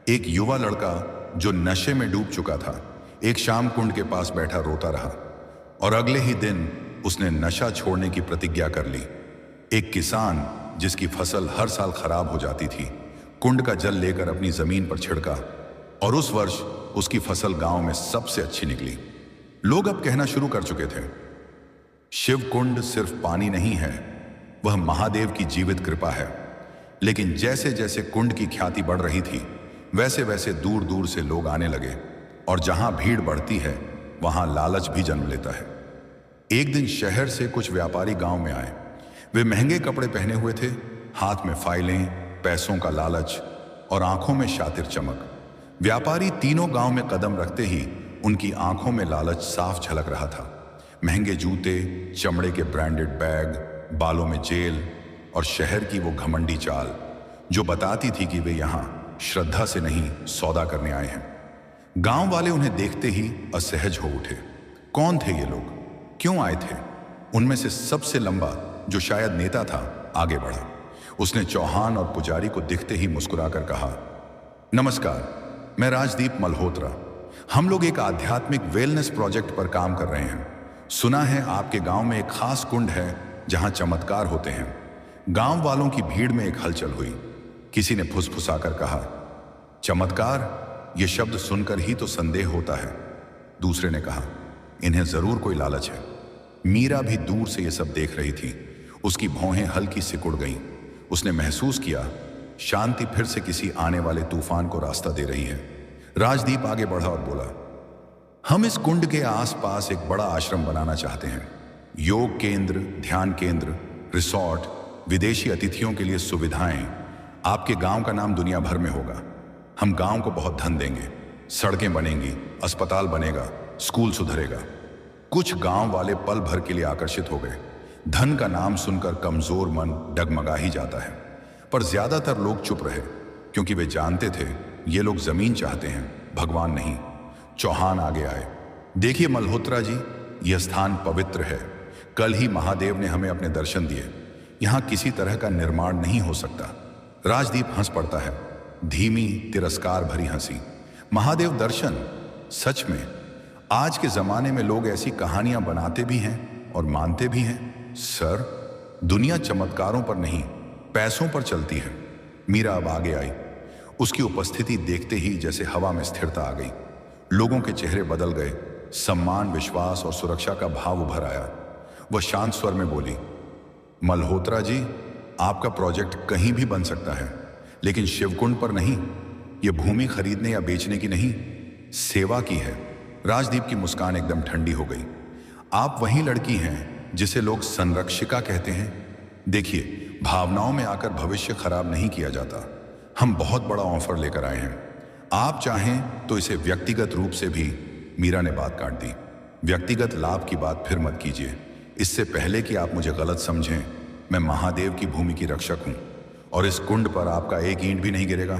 Speaker 1: एक युवा लड़का जो नशे में डूब चुका था, एक शाम कुंड के पास बैठा रोता रहा और अगले ही दिन उसने नशा छोड़ने की प्रतिज्ञा कर ली। एक किसान जिसकी फसल हर साल खराब हो जाती थी, कुंड का जल लेकर अपनी जमीन पर छिड़का और उस वर्ष उसकी फसल गांव में सबसे अच्छी निकली। लोग अब कहना शुरू कर चुके थे, शिव कुंड सिर्फ पानी नहीं है, वह महादेव की जीवित कृपा है। लेकिन जैसे जैसे कुंड की ख्याति बढ़ रही थी, वैसे वैसे दूर दूर से लोग आने लगे और जहां भीड़ बढ़ती है वहां लालच भी जन्म लेता है। एक दिन शहर से कुछ व्यापारी गांव में आए। वे महंगे कपड़े पहने हुए थे, हाथ में फाइलें, पैसों का लालच और आंखों में शातिर चमक। व्यापारी तीनों गांव में कदम रखते ही उनकी आंखों में लालच साफ झलक रहा था। महंगे जूते, चमड़े के ब्रांडेड बैग, बालों में जेल और शहर की वो घमंडी चाल जो बताती थी कि वे यहां श्रद्धा से नहीं सौदा करने आए हैं। गांव वाले उन्हें देखते ही असहज हो उठे। कौन थे ये लोग, क्यों आए थे? उनमें से सबसे लंबा, जो शायद नेता था, आगे बढ़ा। उसने चौहान और पुजारी को दिखते ही मुस्कुराकर कहा, नमस्कार, मैं राजदीप मल्होत्रा। हम लोग एक आध्यात्मिक वेलनेस प्रोजेक्ट पर काम कर रहे हैं। सुना है आपके गांव में एक खास कुंड है जहां चमत्कार होते हैं। गांव वालों की भीड़ में एक हलचल हुई। किसी ने फुसफुसाकर कहा, चमत्कार, यह शब्द सुनकर ही तो संदेह होता है। दूसरे ने कहा, इन्हें जरूर कोई लालच है। मीरा भी दूर से यह सब देख रही थी। उसकी भौहें हल्की सिकुड़ गईं। उसने महसूस किया शांति फिर से किसी आने वाले तूफान को रास्ता दे रही है। राजदीप आगे बढ़ा और बोला, हम इस कुंड के आसपास एक बड़ा आश्रम बनाना चाहते हैं। योग केंद्र, ध्यान केंद्र, रिसोर्ट, विदेशी अतिथियों के लिए सुविधाएं। आपके गांव का नाम दुनिया भर में होगा। हम गांव को बहुत धन देंगे, सड़कें बनेंगी, अस्पताल बनेगा, स्कूल सुधरेगा। कुछ गांव वाले पल भर के लिए आकर्षित हो गए। धन का नाम सुनकर कमजोर मन डगमगा ही जाता है, पर ज्यादातर लोग चुप रहे क्योंकि वे जानते थे ये लोग जमीन चाहते हैं, भगवान नहीं। चौहान आगे आए। देखिए मल्होत्रा जी, यह स्थान पवित्र है। कल ही महादेव ने हमें अपने दर्शन दिए। यहां किसी तरह का निर्माण नहीं हो सकता। राजदीप हंस पड़ता है, धीमी तिरस्कार भरी हंसी। महादेव दर्शन? सच में आज के जमाने में लोग ऐसी कहानियां बनाते भी हैं और मानते भी हैं। सर, दुनिया चमत्कारों पर नहीं, पैसों पर चलती है। मीरा अब आगे आई। उसकी उपस्थिति देखते ही जैसे हवा में स्थिरता आ गई। लोगों के चेहरे बदल गए। सम्मान, विश्वास और सुरक्षा का भाव उभर आया। वह शांत स्वर में बोली, मल्होत्रा जी, आपका प्रोजेक्ट कहीं भी बन सकता है, लेकिन शिवकुंड पर नहीं। यह भूमि खरीदने या बेचने की नहीं, सेवा की है। राजदीप की मुस्कान एकदम ठंडी हो गई। आप वही लड़की हैं जिसे लोग संरक्षिका कहते हैं। देखिए, भावनाओं में आकर भविष्य खराब नहीं किया जाता। हम बहुत बड़ा ऑफर लेकर आए हैं। आप चाहें तो इसे व्यक्तिगत रूप से भी। मीरा ने बात काट दी। व्यक्तिगत लाभ की बात फिर मत कीजिए। इससे पहले कि आप मुझे गलत समझें, मैं महादेव की भूमि की रक्षक हूं और इस कुंड पर आपका एक ईंट भी नहीं गिरेगा।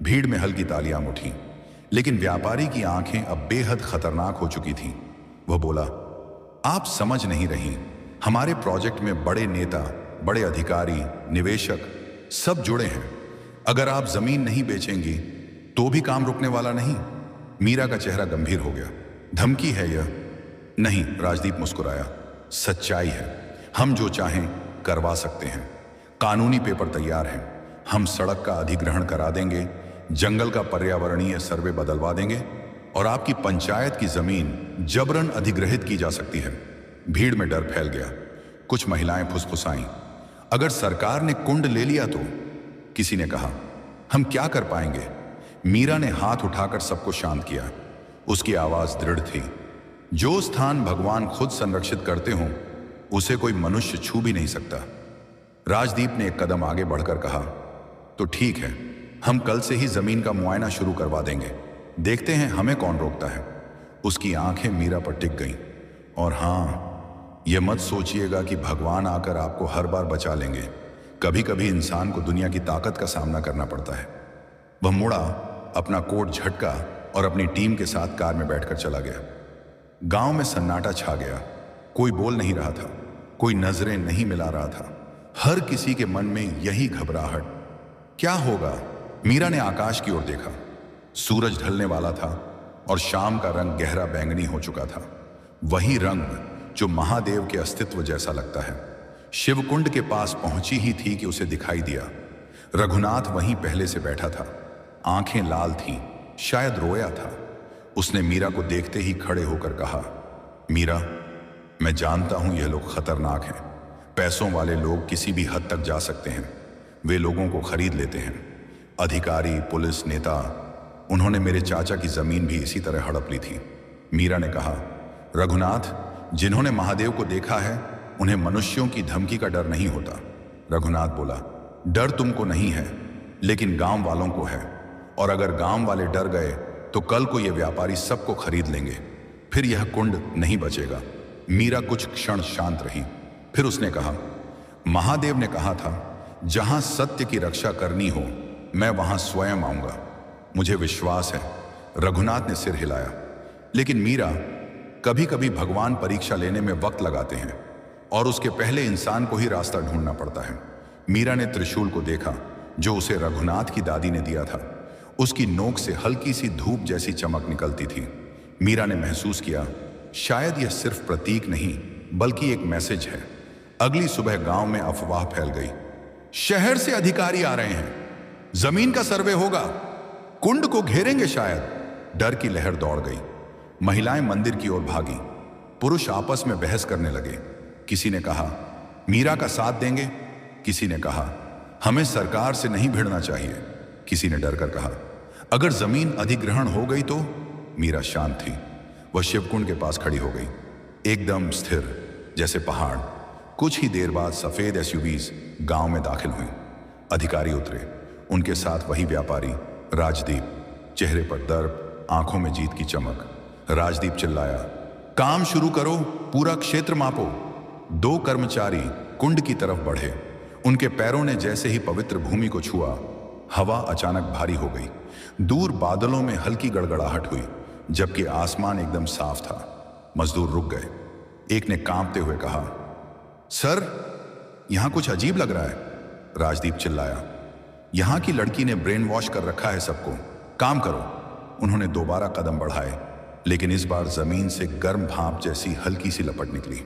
Speaker 1: भीड़ में हल्की तालियां उठी, लेकिन व्यापारी की आंखें अब बेहद खतरनाक हो चुकी थीं। वह बोला, आप समझ नहीं रही। हमारे प्रोजेक्ट में बड़े नेता, बड़े अधिकारी, निवेशक सब जुड़े हैं। अगर आप जमीन नहीं बेचेंगी तो भी काम रुकने वाला नहीं। मीरा का चेहरा गंभीर हो गया। धमकी है यह? नहीं, राजदीप मुस्कुराया। सच्चाई है। हम जो चाहें करवा सकते हैं। कानूनी पेपर तैयार हैं। हम सड़क का अधिग्रहण करा देंगे, जंगल का पर्यावरणीय सर्वे बदलवा देंगे और आपकी पंचायत की जमीन जबरन अधिग्रहित की जा सकती है। भीड़ में डर फैल गया। कुछ महिलाएं फुसफुसाईं, अगर सरकार ने कुंड ले लिया तो? किसी ने कहा, हम क्या कर पाएंगे? मीरा ने हाथ उठाकर सबको शांत किया। उसकी आवाज दृढ़ थी। जो स्थान भगवान खुद संरक्षित करते हों, उसे कोई मनुष्य छू भी नहीं सकता। राजदीप ने एक कदम आगे बढ़कर कहा, तो ठीक है, हम कल से ही जमीन का मुआयना शुरू करवा देंगे। देखते हैं हमें कौन रोकता है। उसकी आंखें मीरा पर टिक गईं। और हां, यह मत सोचिएगा कि भगवान आकर आपको हर बार बचा लेंगे। कभी कभी इंसान को दुनिया की ताकत का सामना करना पड़ता है। वह मुड़ा, अपना कोट झटका और अपनी टीम के साथ कार में बैठकर चला गया। गांव में सन्नाटा छा गया। कोई बोल नहीं रहा था, कोई नजरें नहीं मिला रहा था। हर किसी के मन में यही घबराहट, क्या होगा? मीरा ने आकाश की ओर देखा। सूरज ढलने वाला था और शाम का रंग गहरा बैंगनी हो चुका था। वही रंग जो महादेव के अस्तित्व जैसा लगता है। शिवकुंड के पास पहुंची ही थी कि उसे दिखाई दिया। रघुनाथ वहीं पहले से बैठा था। आंखें लाल थीं, शायद रोया था। उसने मीरा को देखते ही खड़े होकर कहा, मीरा, मैं जानता हूं यह लोग खतरनाक हैं। पैसों वाले लोग किसी भी हद तक जा सकते हैं। वे लोगों को खरीद लेते हैं। अधिकारी, पुलिस, नेता, उन्होंने मेरे चाचा की जमीन भी इसी तरह हड़प ली थी। मीरा ने कहा, रघुनाथ, जिन्होंने महादेव को देखा है उन्हें मनुष्यों की धमकी का डर नहीं होता। रघुनाथ बोला, डर तुमको नहीं है, लेकिन गांव वालों को है। और अगर गांव वाले डर गए तो कल को ये व्यापारी सबको खरीद लेंगे। फिर यह कुंड नहीं बचेगा। मीरा कुछ क्षण शांत रही। फिर उसने कहा, महादेव ने कहा था, जहां सत्य की रक्षा करनी हो मैं वहां स्वयं आऊंगा। मुझे विश्वास है। रघुनाथ ने सिर हिलाया। लेकिन मीरा, कभी कभी भगवान परीक्षा लेने में वक्त लगाते हैं और उसके पहले इंसान को ही रास्ता ढूंढना पड़ता है। मीरा ने त्रिशूल को देखा जो उसे रघुनाथ की दादी ने दिया था। उसकी नोक से हल्की सी धूप जैसी चमक निकलती थी। मीरा ने महसूस किया, शायद यह सिर्फ प्रतीक नहीं बल्कि एक मैसेज है। अगली सुबह गांव में अफवाह फैल गई, शहर से अधिकारी आ रहे हैं, जमीन का सर्वे होगा, कुंड को घेरेंगे शायद। डर की लहर दौड़ गई। महिलाएं मंदिर की ओर भागी। पुरुष आपस में बहस करने लगे। किसी ने कहा, मीरा का साथ देंगे। किसी ने कहा, हमें सरकार से नहीं भिड़ना चाहिए। किसी ने डर कर कहा, अगर जमीन अधिग्रहण हो गई तो? मीरा शांत थी। वह शिवकुंड के पास खड़ी हो गई, एकदम स्थिर जैसे पहाड़। कुछ ही देर बाद सफेद एसयूवीज गांव में दाखिल हुई। अधिकारी उतरे, उनके साथ वही व्यापारी राजदीप। चेहरे पर दर्द, आंखों में जीत की चमक। राजदीप चिल्लाया, काम शुरू करो, पूरा क्षेत्र मापो। 2 कर्मचारी कुंड की तरफ बढ़े। उनके पैरों ने जैसे ही पवित्र भूमि को छुआ, हवा अचानक भारी हो गई। दूर बादलों में हल्की गड़गड़ाहट हुई, जबकि आसमान एकदम साफ था। मजदूर रुक गए। एक ने कांपते हुए कहा, सर, यहां कुछ अजीब लग रहा है। राजदीप चिल्लाया, यहां की लड़की ने ब्रेन वॉश कर रखा है सबको, काम करो। उन्होंने दोबारा कदम बढ़ाए, लेकिन इस बार जमीन से गर्म भाप जैसी हल्की सी लपट निकली।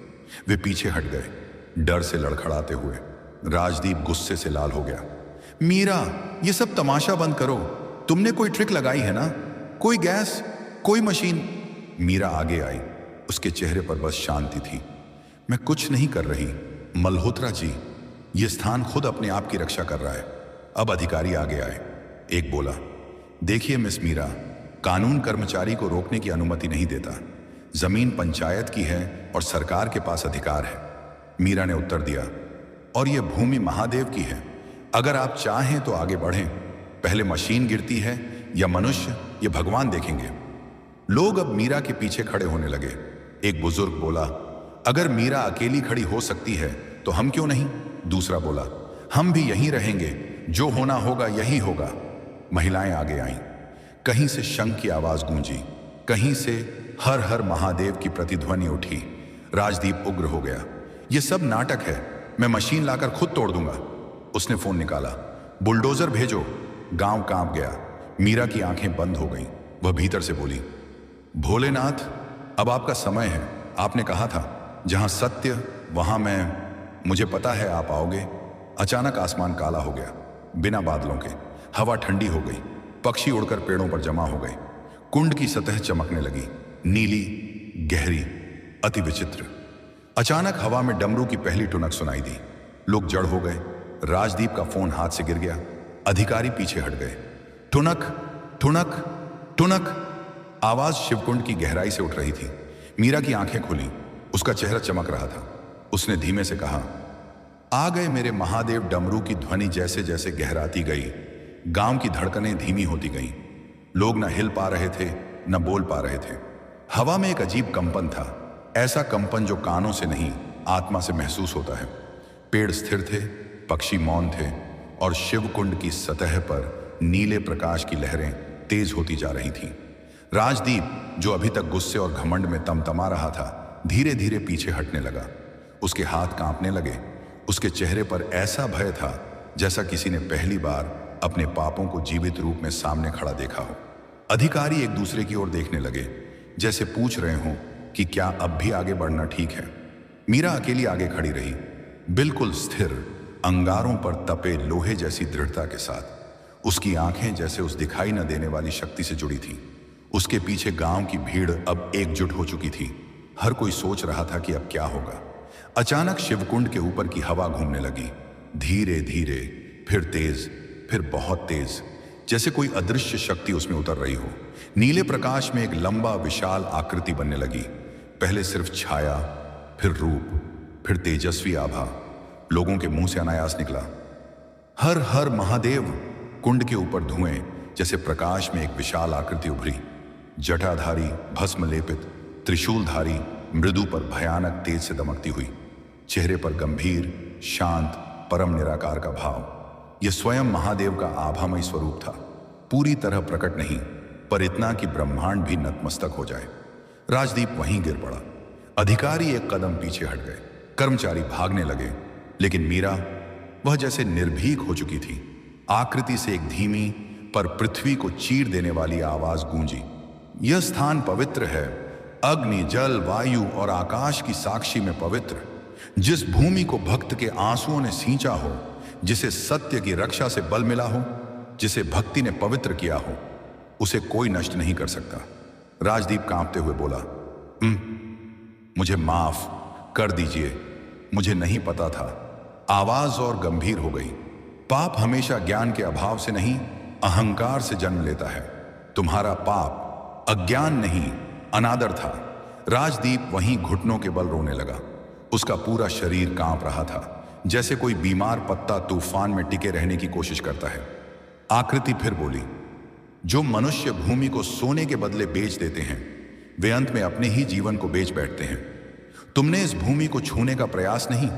Speaker 1: वे पीछे हट गए, डर से लड़खड़ाते हुए। राजदीप गुस्से से लाल हो गया। मीरा, ये सब तमाशा बंद करो। तुमने कोई ट्रिक लगाई है ना? कोई गैस, कोई मशीन? मीरा आगे आई। उसके चेहरे पर बस शांति थी। मैं कुछ नहीं कर रही मल्होत्रा जी, ये स्थान खुद अपने आप की रक्षा कर रहा है। अब अधिकारी आगे आए। एक बोला, देखिए मिस मीरा, कानून कर्मचारी को रोकने की अनुमति नहीं देता। जमीन पंचायत की है और सरकार के पास अधिकार है। मीरा ने उत्तर दिया, और यह भूमि महादेव की है। अगर आप चाहें तो आगे बढ़ें। पहले मशीन गिरती है या मनुष्य, ये भगवान देखेंगे। लोग अब मीरा के पीछे खड़े होने लगे। एक बुजुर्ग बोला, अगर मीरा अकेली खड़ी हो सकती है तो हम क्यों नहीं? दूसरा बोला, हम भी यहीं रहेंगे, जो होना होगा यही होगा। महिलाएं आगे आईं। कहीं से शंख की आवाज गूंजी, कहीं से हर हर महादेव की प्रतिध्वनि उठी। राजदीप उग्र हो गया। यह सब नाटक है, मैं मशीन लाकर खुद तोड़ दूंगा। उसने फोन निकाला, बुलडोजर भेजो। गांव कांप गया। मीरा की आंखें बंद हो गईं। वह भीतर से बोली, भोलेनाथ, अब आपका समय है। आपने कहा था जहां सत्य वहां मैं, मुझे पता है आप आओगे। अचानक आसमान काला हो गया, बिना बादलों के। हवा ठंडी हो गई, पक्षी उड़कर पेड़ों पर जमा हो गए। कुंड की सतह चमकने लगी, नीली, गहरी, अति विचित्र। अचानक हवा में डमरू की पहली टुनक सुनाई दी। लोग जड़ हो गए। राजदीप का फोन हाथ से गिर गया। अधिकारी पीछे हट गए। टुनक, टुनक, टुनक। आवाज शिवकुंड की गहराई से उठ रही थी। मीरा की आंखें खुली, उसका चेहरा चमक रहा था। उसने धीमे से कहा, आ गए मेरे महादेव। डमरू की ध्वनि जैसे जैसे गहराती गई, गांव की धड़कनें धीमी होती गईं। लोग न हिल पा रहे थे, न बोल पा रहे थे। हवा में एक अजीब कंपन था, ऐसा कंपन जो कानों से नहीं, आत्मा से महसूस होता है। पेड़ स्थिर थे, पक्षी मौन थे, और शिवकुंड की सतह पर नीले प्रकाश की लहरें तेज होती जा रही थीं। राजदीप, जो अभी तक गुस्से और घमंड में तमतमा रहा था, धीरे धीरे पीछे हटने लगा। उसके हाथ कांपने लगे। उसके चेहरे पर ऐसा भय था जैसा किसी ने पहली बार अपने पापों को जीवित रूप में सामने खड़ा देखा हो। अधिकारी एक दूसरे की ओर देखने लगे, जैसे पूछ रहे हों कि क्या अब भी आगे बढ़ना ठीक है। मीरा अकेली आगे खड़ी रही, बिल्कुल स्थिर, अंगारों पर तपे लोहे जैसी दृढ़ता के साथ। उसकी आंखें जैसे उस दिखाई न देने वाली शक्ति से जुड़ी थीं। उसके पीछे गांव की भीड़ अब एकजुट हो चुकी थी। हर कोई सोच रहा था कि अब क्या होगा। अचानक शिवकुंड के ऊपर की हवा घूमने लगी, धीरे धीरे, फिर तेज, फिर बहुत तेज, जैसे कोई अदृश्य शक्ति उसमें उतर रही हो। नीले प्रकाश में एक लंबा विशाल आकृति बनने लगी। पहले सिर्फ छाया, फिर रूप, फिर तेजस्वी आभा। लोगों के मुंह से अनायास निकला, हर हर महादेव। कुंड के ऊपर धुएं जैसे प्रकाश में एक विशाल आकृति उभरी, जटाधारी, भस्म लेपित, त्रिशूलधारी, मृदु पर भयानक तेज से दमकती हुई। चेहरे पर गंभीर, शांत, परम निराकार का भाव। यह स्वयं महादेव का आभामय स्वरूप था। पूरी तरह प्रकट नहीं, पर इतना कि ब्रह्मांड भी नतमस्तक हो जाए। राजदीप वहीं गिर पड़ा। अधिकारी एक कदम पीछे हट गए। कर्मचारी भागने लगे, लेकिन मीरा, वह जैसे निर्भीक हो चुकी थी। आकृति से एक धीमी पर पृथ्वी को चीर देने वाली आवाज गूंजी, यह स्थान पवित्र है, अग्नि, जल, वायु और आकाश की साक्षी में पवित्र। जिस भूमि को भक्त के आंसुओं ने सींचा हो, जिसे सत्य की रक्षा से बल मिला हो, जिसे भक्ति ने पवित्र किया हो, उसे कोई नष्ट नहीं कर सकता। राजदीप कांपते हुए बोला, मुझे माफ कर दीजिए, मुझे नहीं पता था। आवाज और गंभीर हो गई। पाप हमेशा ज्ञान के अभाव से नहीं, अहंकार से जन्म लेता है। तुम्हारा पाप अज्ञान नहीं, अनादर था। राजदीप वहीं घुटनों के बल रोने लगा। उसका पूरा शरीर कांप रहा था, जैसे कोई बीमार पत्ता तूफान में टिके रहने की कोशिश करता है। आकृति फिर बोली, जो मनुष्य भूमि को सोने के बदले बेच देते हैं, वे अंत में अपने ही जीवन को बेच बैठते हैं। तुमने इस भूमि को छूने का प्रयास नहीं,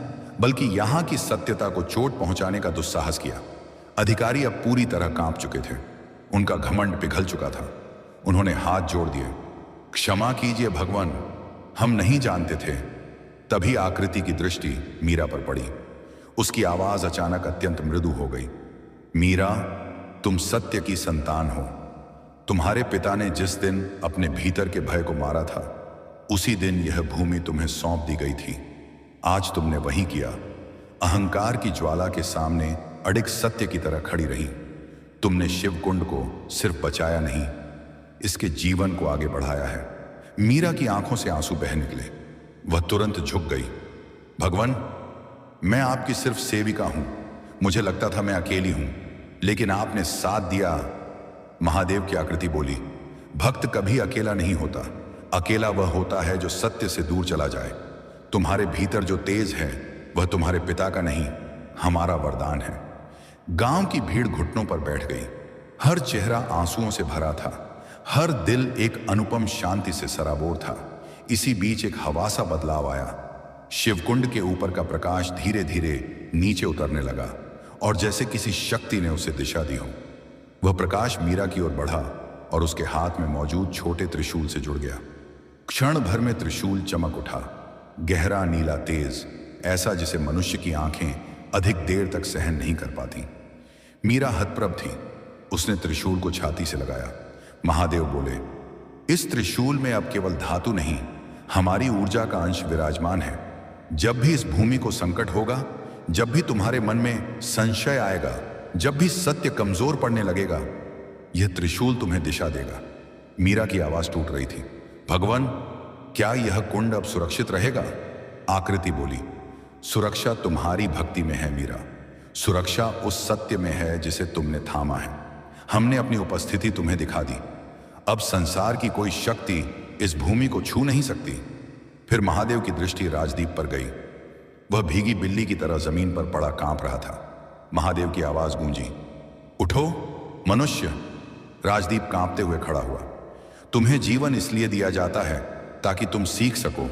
Speaker 1: बल्कि यहां की सत्यता को चोट पहुंचाने का दुस्साहस किया। अधिकारी अब पूरी तरह कांप चुके थे। उनका घमंड पिघल चुका था। उन्होंने हाथ जोड़ दिए, क्षमा कीजिए भगवान, हम नहीं जानते थे। तभी आकृति की दृष्टि मीरा पर पड़ी। उसकी आवाज अचानक अत्यंत मृदु हो गई। मीरा, तुम सत्य की संतान हो। तुम्हारे पिता ने जिस दिन अपने भीतर के भय को मारा था, उसी दिन यह भूमि तुम्हें सौंप दी गई थी। आज तुमने वही किया। अहंकार की ज्वाला के सामने अडिग सत्य की तरह खड़ी रही। तुमने शिवकुंड को सिर्फ बचाया नहीं, इसके जीवन को आगे बढ़ाया है। मीरा की आंखों से आंसू बह निकले। वह तुरंत झुक गई। भगवान, मैं आपकी सिर्फ सेविका हूं। मुझे लगता था मैं अकेली हूं, लेकिन आपने साथ दिया। महादेव की आकृति बोली, भक्त कभी अकेला नहीं होता। अकेला वह होता है जो सत्य से दूर चला जाए। तुम्हारे भीतर जो तेज है, वह तुम्हारे पिता का नहीं, हमारा वरदान है। गांव की भीड़ घुटनों पर बैठ गई। हर चेहरा आंसुओं से भरा था, हर दिल एक अनुपम शांति से सराबोर था। इसी बीच एक हवा सा बदलाव आया। शिवकुंड के ऊपर का प्रकाश धीरे धीरे नीचे उतरने लगा और जैसे किसी शक्ति ने उसे दिशा दी हो। वह प्रकाश मीरा की ओर बढ़ा और उसके हाथ में मौजूद छोटे त्रिशूल से जुड़ गया। क्षण भर में त्रिशूल चमक उठा, गहरा नीला तेज, ऐसा जिसे मनुष्य की आंखें अधिक देर तक सहन नहीं कर पाती। मीरा हतप्रभ थी। उसने त्रिशूल को छाती से लगाया। महादेव बोले, इस त्रिशूल में अब केवल धातु नहीं, हमारी ऊर्जा का अंश विराजमान है। जब भी इस भूमि को संकट होगा, जब भी तुम्हारे मन में संशय आएगा, जब भी सत्य कमजोर पड़ने लगेगा, यह त्रिशूल तुम्हें दिशा देगा। मीरा की आवाज टूट रही थी। भगवान, क्या यह कुंड अब सुरक्षित रहेगा? आकृति बोली, सुरक्षा तुम्हारी भक्ति में है मीरा। सुरक्षा उस सत्य में है जिसे तुमने थामा है। हमने अपनी उपस्थिति तुम्हें दिखा दी। अब संसार की कोई शक्ति इस भूमि को छू नहीं सकती। फिर महादेव की दृष्टि राजदीप पर गई। वह भीगी बिल्ली की तरह जमीन पर पड़ा कांप रहा था। महादेव की आवाज गूंजी, उठो मनुष्य। राजदीप कांपते हुए खड़ा हुआ। तुम्हें जीवन इसलिए दिया जाता है ताकि तुम सीख सको,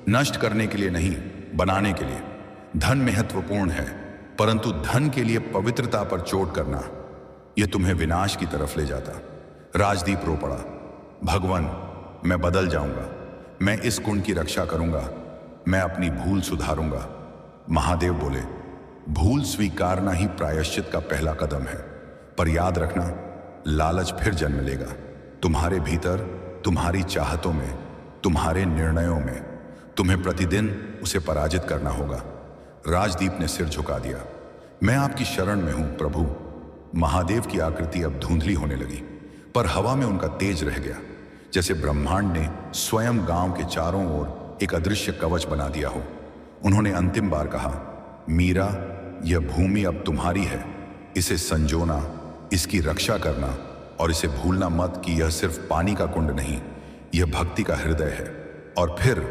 Speaker 1: नष्ट करने के लिए नहीं, बनाने के लिए। धन महत्वपूर्ण है, परंतु धन के लिए पवित्रता पर चोट करना, यह तुम्हें विनाश की तरफ ले जाता। राजदीप रो पड़ा, भगवान, मैं बदल जाऊंगा, मैं इस कुंड की रक्षा करूंगा, मैं अपनी भूल सुधारूंगा। महादेव बोले, भूल स्वीकारना ही प्रायश्चित का पहला कदम है, पर याद रखना, लालच फिर जन्म लेगा। तुम्हारे भीतर, तुम्हारी चाहतों में, तुम्हारे निर्णयों में, तुम्हें प्रतिदिन उसे पराजित करना होगा। राजदीप ने सिर झुका दिया। मैं आपकी शरण में हूं प्रभु। महादेव की आकृति अब धुंधली होने लगी, पर हवा में उनका तेज रह गया, जैसे ब्रह्मांड ने स्वयं गांव के चारों ओर एक अदृश्य कवच बना दिया हो। उन्होंने अंतिम बार कहा, मीरा, यह भूमि अब तुम्हारी है। इसे संजोना, इसकी रक्षा करना और इसे भूलना मत कि यह सिर्फ पानी का कुंड नहीं, यह भक्ति का हृदय है। और फिर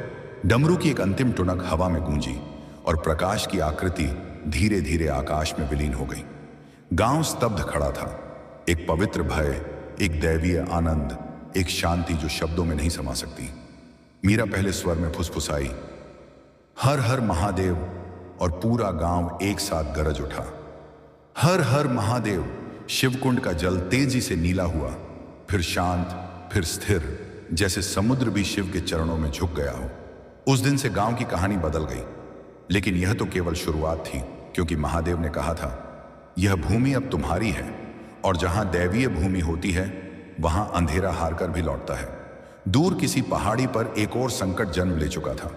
Speaker 1: डमरू की एक अंतिम टुनक हवा में गूंजी और प्रकाश की आकृति धीरे धीरे आकाश में विलीन हो गई। गांव स्तब्ध खड़ा था। एक पवित्र भय, एक दैवीय आनंद, एक शांति जो शब्दों में नहीं समा सकती। मीरा पहले स्वर में फुसफुसाई, हर हर महादेव, और पूरा गांव एक साथ गरज उठा, हर हर महादेव। शिवकुंड का जल तेजी से नीला हुआ, फिर शांत, फिर स्थिर, जैसे समुद्र भी शिव के चरणों में झुक गया हो। उस दिन से गांव की कहानी बदल गई, लेकिन यह तो केवल शुरुआत थी, क्योंकि महादेव ने कहा था, यह भूमि अब तुम्हारी है, और जहां दैवीय भूमि होती है वहां अंधेरा हारकर भी लौटता है। दूर किसी पहाड़ी पर एक और संकट जन्म ले चुका था।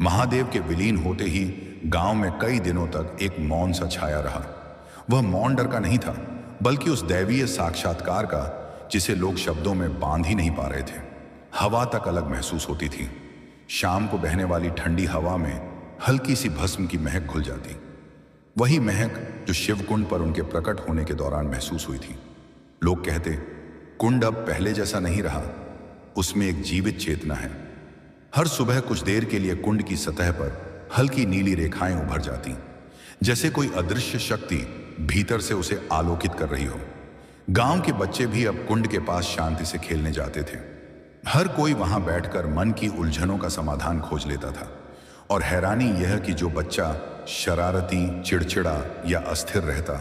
Speaker 1: महादेव के विलीन होते ही गांव में कई दिनों तक एक मौन सा छाया रहा। वह मौन डर का नहीं था, बल्कि उस दैवीय साक्षात्कार का जिसे लोग शब्दों में बांध ही नहीं पा रहे थे। हवा तक अलग महसूस होती थी। शाम को बहने वाली ठंडी हवा में हल्की सी भस्म की महक घुल जाती, वही महक जो शिवकुंड पर उनके प्रकट होने के दौरान महसूस हुई थी। लोग कहते, कुंड अब पहले जैसा नहीं रहा, उसमें एक जीवित चेतना है। हर सुबह कुछ देर के लिए कुंड की सतह पर हल्की नीली रेखाएं उभर जाती, जैसे कोई अदृश्य शक्ति भीतर से उसे आलोकित कर रही हो। गांव के बच्चे भी अब कुंड के पास शांति से खेलने जाते थे। हर कोई वहां बैठकर मन की उलझनों का समाधान खोज लेता था। और हैरानी यह कि जो बच्चा शरारती, चिड़चिड़ा या अस्थिर रहता,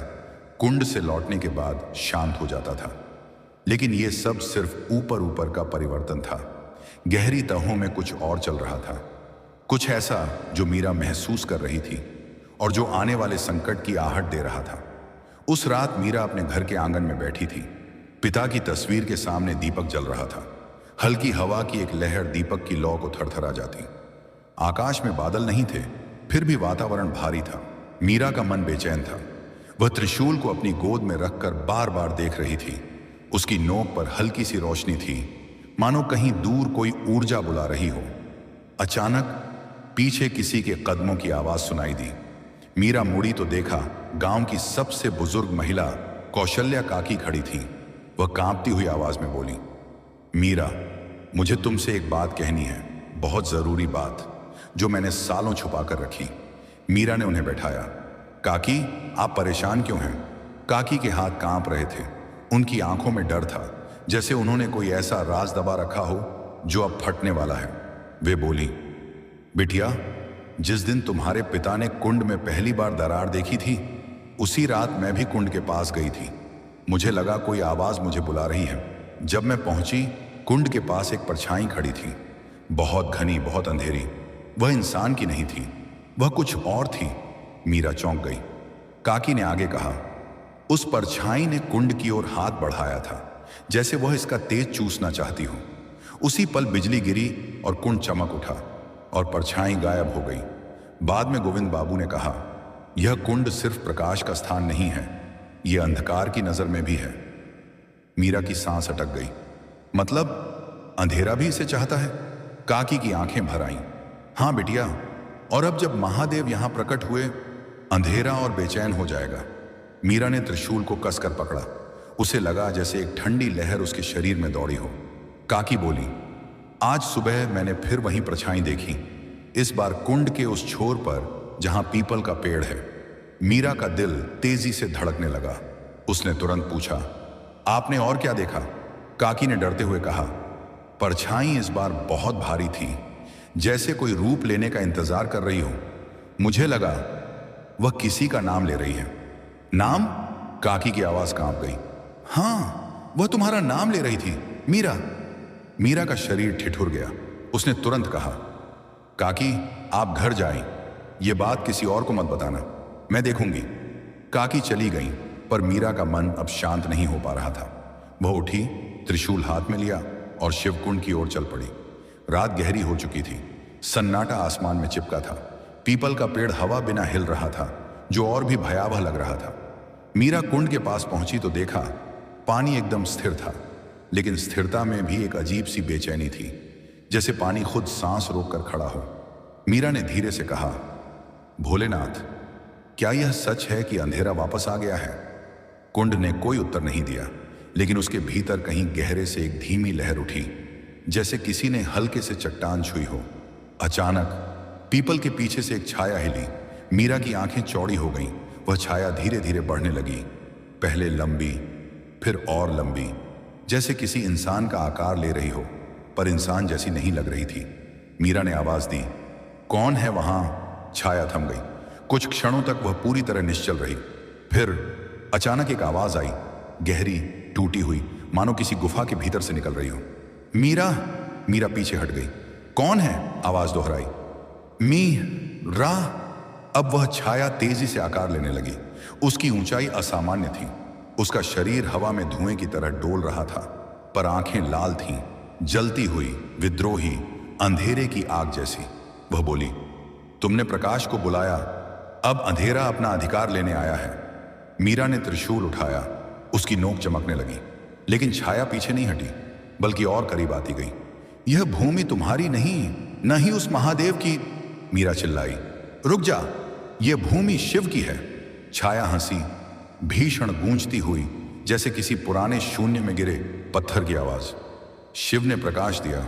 Speaker 1: कुंड से लौटने के बाद शांत हो जाता था। लेकिन यह सब सिर्फ ऊपर ऊपर का परिवर्तन था। गहरी तहों में कुछ और चल रहा था, कुछ ऐसा जो मीरा महसूस कर रही थी और जो आने वाले संकट की आहट दे रहा था। उस रात मीरा अपने घर के आंगन में बैठी थी। पिता की तस्वीर के सामने दीपक जल रहा था। हल्की हवा की एक लहर दीपक की लौ को थरथरा जाती। आकाश में बादल नहीं थे, फिर भी वातावरण भारी था। मीरा का मन बेचैन था। वह त्रिशूल को अपनी गोद में रखकर बार बार देख रही थी। उसकी नोक पर हल्की सी रोशनी थी, मानो कहीं दूर कोई ऊर्जा बुला रही हो। अचानक पीछे किसी के कदमों की आवाज सुनाई दी। मीरा मुड़ी तो देखा, गांव की सबसे बुजुर्ग महिला कौशल्या काकी खड़ी थी। वह कांपती हुई आवाज में बोली, मीरा, मुझे तुमसे एक बात कहनी है, बहुत जरूरी बात, जो मैंने सालों छुपा कर रखी। मीरा ने उन्हें बैठाया। काकी, आप परेशान क्यों हैं? काकी के हाथ कांप रहे थे। उनकी आंखों में डर था, जैसे उन्होंने कोई ऐसा राज दबा रखा हो जो अब फटने वाला है। वे बोली, बिटिया, जिस दिन तुम्हारे पिता ने कुंड में पहली बार दरार देखी थी, उसी रात मैं भी कुंड के पास गई थी। मुझे लगा कोई आवाज मुझे बुला रही है। जब मैं पहुंची, कुंड के पास एक परछाई खड़ी थी, बहुत घनी, बहुत अंधेरी। वह इंसान की नहीं थी, वह कुछ और थी। मीरा चौंक गई। काकी ने आगे कहा, उस परछाई ने कुंड की ओर हाथ बढ़ाया था, जैसे वह इसका तेज चूसना चाहती हो। उसी पल बिजली गिरी और कुंड चमक उठा और परछाई गायब हो गई। बाद में गोविंद बाबू ने कहा, यह कुंड सिर्फ प्रकाश का स्थान नहीं है, यह अंधकार की नजर में भी है। मीरा की सांस अटक गई। मतलब अंधेरा भी इसे चाहता है? काकी की आंखें भर आईं। हाँ बिटिया, और अब जब महादेव यहां प्रकट हुए, अंधेरा और बेचैन हो जाएगा। मीरा ने त्रिशूल को कसकर पकड़ा। उसे लगा जैसे एक ठंडी लहर उसके शरीर में दौड़ी हो। काकी बोली, आज सुबह मैंने फिर वहीं परछाई देखी, इस बार कुंड के उस छोर पर जहां पीपल का पेड़ है। मीरा का दिल तेजी से धड़कने लगा। उसने तुरंत पूछा, आपने और क्या देखा? काकी ने डरते हुए कहा, परछाई इस बार बहुत भारी थी, जैसे कोई रूप लेने का इंतजार कर रही हो। मुझे लगा वह किसी का नाम ले रही है। नाम? काकी की आवाज कांप गई। हाँ, वह तुम्हारा नाम ले रही थी, मीरा। मीरा का शरीर ठिठुर गया। उसने तुरंत कहा, काकी, आप घर जाएं, यह बात किसी और को मत बताना, मैं देखूंगी। काकी चली गई, पर मीरा का मन अब शांत नहीं हो पा रहा था। वह उठी, त्रिशूल हाथ में लिया और शिवकुंड की ओर चल पड़ी। रात गहरी हो चुकी थी। सन्नाटा आसमान में चिपका था। पीपल का पेड़ हवा बिना हिल रहा था, जो और भी भयावह लग रहा था। मीरा कुंड के पास पहुंची तो देखा पानी एकदम स्थिर था, लेकिन स्थिरता में भी एक अजीब सी बेचैनी थी, जैसे पानी खुद सांस रोककर खड़ा हो। मीरा ने धीरे से कहा, भोलेनाथ, क्या यह सच है कि अंधेरा वापस आ गया है? कुंड ने कोई उत्तर नहीं दिया, लेकिन उसके भीतर कहीं गहरे से एक धीमी लहर उठी, जैसे किसी ने हल्के से चट्टान छुई हो। अचानक पीपल के पीछे से एक छाया हिली। मीरा की आंखें चौड़ी हो गईं। वह छाया धीरे धीरे बढ़ने लगी, पहले लंबी, फिर और लंबी, जैसे किसी इंसान का आकार ले रही हो, पर इंसान जैसी नहीं लग रही थी। मीरा ने आवाज दी, कौन है वहां? छाया थम गई। कुछ क्षणों तक वह पूरी तरह निश्चल रही। फिर अचानक एक आवाज आई, गहरी, टूटी हुई, मानो किसी गुफा के भीतर से निकल रही हो। मीरा! मीरा पीछे हट गई। कौन है? आवाज दोहराई। मीरा! अब वह छाया तेजी से आकार लेने लगी। उसकी ऊंचाई असामान्य थी। उसका शरीर हवा में धुएं की तरह डोल रहा था, पर आंखें लाल थीं, जलती हुई, विद्रोही, अंधेरे की आग जैसी। वह बोली, तुमने प्रकाश को बुलाया, अब अंधेरा अपना अधिकार लेने आया है। मीरा ने त्रिशूल उठाया। उसकी नोक चमकने लगी, लेकिन छाया पीछे नहीं हटी, बल्कि और करीब आती गई। यह भूमि तुम्हारी नहीं, न ही उस महादेव की। मीरा चिल्लाई, रुक जा, यह भूमि शिव की है। छाया हंसी, भीषण गूंजती हुई, जैसे किसी पुराने शून्य में गिरे पत्थर की आवाज। शिव ने प्रकाश दिया,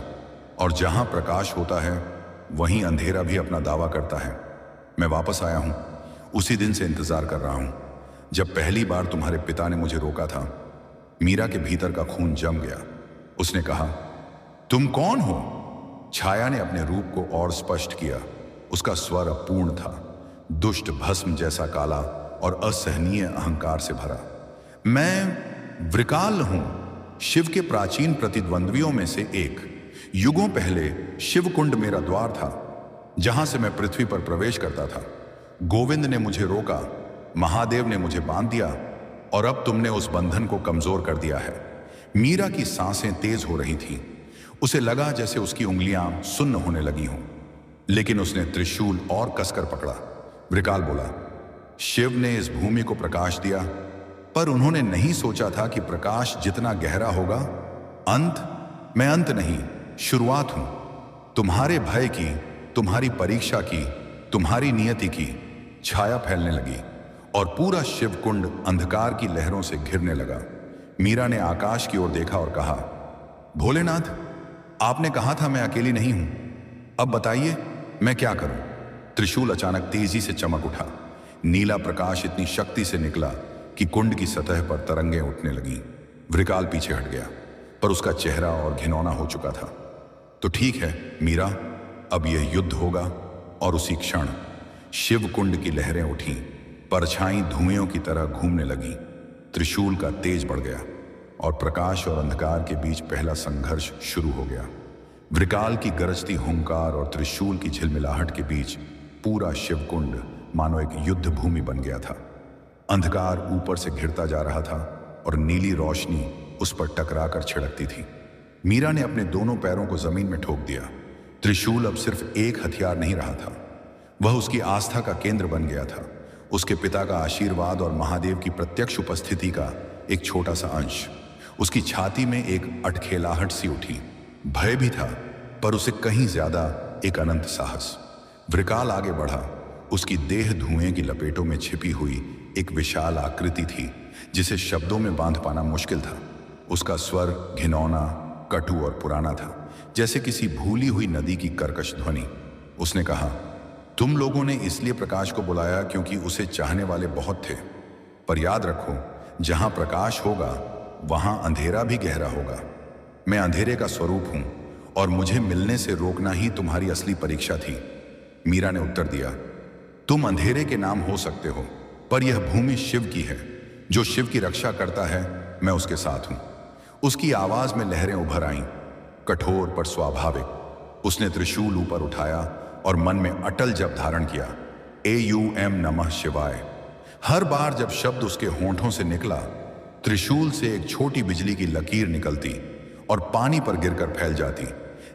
Speaker 1: और जहां प्रकाश होता है वहीं अंधेरा भी अपना दावा करता है। मैं वापस आया हूं, उसी दिन से इंतजार कर रहा हूं जब पहली बार तुम्हारे पिता ने मुझे रोका था। मीरा के भीतर का खून जम गया। उसने कहा, तुम कौन हो? छाया ने अपने रूप को और स्पष्ट किया। उसका स्वर अपूर्ण था, दुष्ट भस्म जैसा काला और असहनीय अहंकार से भरा। मैं वृकाल हूं, शिव के प्राचीन प्रतिद्वंद्वियों में से एक। युगों पहले शिवकुंड मेरा द्वार था, जहां से मैं पृथ्वी पर प्रवेश करता था। गोविंद ने मुझे रोका, महादेव ने मुझे बांध दिया, और अब तुमने उस बंधन को कमजोर कर दिया है। मीरा की सांसें तेज हो रही थीं। उसे लगा जैसे उसकी उंगलियां सुन्न होने लगी हों, लेकिन उसने त्रिशूल और कसकर पकड़ा। वृकाल बोला, शिव ने इस भूमि को प्रकाश दिया, पर उन्होंने नहीं सोचा था कि प्रकाश जितना गहरा होगा, मैं अंत नहीं, शुरुआत हूं। तुम्हारे भय की, तुम्हारी परीक्षा की, तुम्हारी नियति की छाया फैलने लगी, और पूरा शिवकुंड अंधकार की लहरों से घिरने लगा। मीरा ने आकाश की ओर देखा और कहा, भोलेनाथ, आपने कहा था मैं अकेली नहीं हूं, अब बताइए मैं क्या करूं? त्रिशूल अचानक तेजी से चमक उठा। नीला प्रकाश इतनी शक्ति से निकला कि कुंड की सतह पर तरंगें उठने लगीं। वृकाल पीछे हट गया, पर उसका चेहरा और घिनौना हो चुका था। तो ठीक है मीरा, अब यह युद्ध होगा। और उसी क्षण शिव कुंड की लहरें उठीं, परछाई धुएं की तरह घूमने लगी। त्रिशूल का तेज बढ़ गया और प्रकाश और अंधकार के बीच पहला संघर्ष शुरू हो गया। वृकाल की गरजती हुंकार और त्रिशूल की झिलमिलाहट के बीच पूरा शिवकुंड मानो एक युद्ध भूमि बन गया था। अंधकार ऊपर से घिरता जा रहा था और नीली रोशनी उस पर टकराकर छिड़कती थी। मीरा ने अपने दोनों पैरों को जमीन में ठोक दिया। त्रिशूल अब सिर्फ एक हथियार नहीं रहा था, वह उसकी आस्था का केंद्र बन गया था, उसके पिता का आशीर्वाद और महादेव की प्रत्यक्ष उपस्थिति का एक छोटा सा अंश। उसकी छाती में एक अटखेलाहट सी उठी। भय भी था, पर उसे कहीं ज्यादा एक अनंत साहस। वृकाल आगे बढ़ा। उसकी देह धुएं की लपेटों में छिपी हुई एक विशाल आकृति थी जिसे शब्दों में बांध पाना मुश्किल था। उसका स्वर घिनौना, कटु और पुराना था, जैसे किसी भूली हुई नदी की कर्कश ध्वनि। उसने कहा, तुम लोगों ने इसलिए प्रकाश को बुलाया क्योंकि उसे चाहने वाले बहुत थे, पर याद रखो, जहां प्रकाश होगा वहां अंधेरा भी गहरा होगा। मैं अंधेरे का स्वरूप हूं और मुझे मिलने से रोकना ही तुम्हारी असली परीक्षा थी। मीरा ने उत्तर दिया, तुम अंधेरे के नाम हो सकते हो, पर यह भूमि शिव की है। जो शिव की रक्षा करता है, मैं उसके साथ हूं। उसकी आवाज में लहरें उभर आईं, कठोर पर स्वाभाविक। उसने त्रिशूल ऊपर उठाया और मन में अटल जप धारण किया, AUM नमः शिवाय। हर बार जब शब्द उसके होंठों से निकला, त्रिशूल से एक छोटी बिजली की लकीर निकलती और पानी पर गिरकर फैल जाती,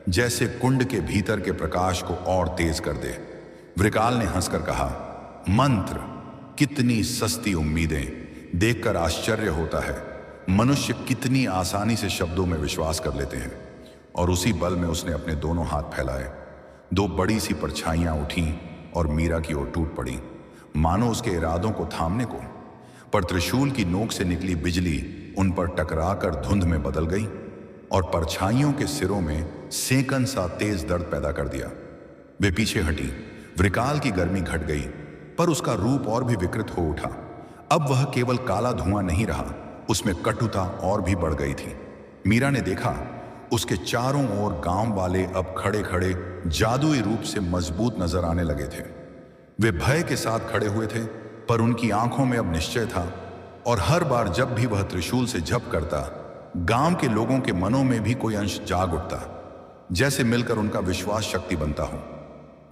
Speaker 1: जैसे कुंड के भीतर के प्रकाश को और तेज कर दे। वृकाल ने हंसकर कहा, मंत्र, कितनी सस्ती उम्मीदें। देखकर आश्चर्य होता है मनुष्य कितनी आसानी से शब्दों में विश्वास कर लेते हैं। और उसी बल में उसने अपने दोनों हाथ फैलाए। दो बड़ी सी परछाइयां उठीं और मीरा की ओर टूट पड़ी, मानो उसके इरादों को थामने को। पर त्रिशूल की नोक से निकली बिजली उन पर टकराकर धुंध में बदल गई और परछाइयों के सिरों में सेकन सा तेज दर्द पैदा कर दिया। वे पीछे हटी। वृकाल की गर्मी घट गई, पर उसका रूप और भी विकृत हो उठा। अब वह केवल काला धुआं नहीं रहा, उसमें कटुता और भी बढ़ गई थी। मीरा ने देखा, उसके चारों ओर गांव वाले अब खड़े खड़े जादुई रूप से मजबूत नजर आने लगे थे। वे भय के साथ खड़े हुए थे, पर उनकी आंखों में अब निश्चय था। और हर बार जब भी वह त्रिशूल से झप करता, गांव के लोगों के मनों में भी कोई अंश जाग उठता, जैसे मिलकर उनका विश्वास शक्ति बनता हो।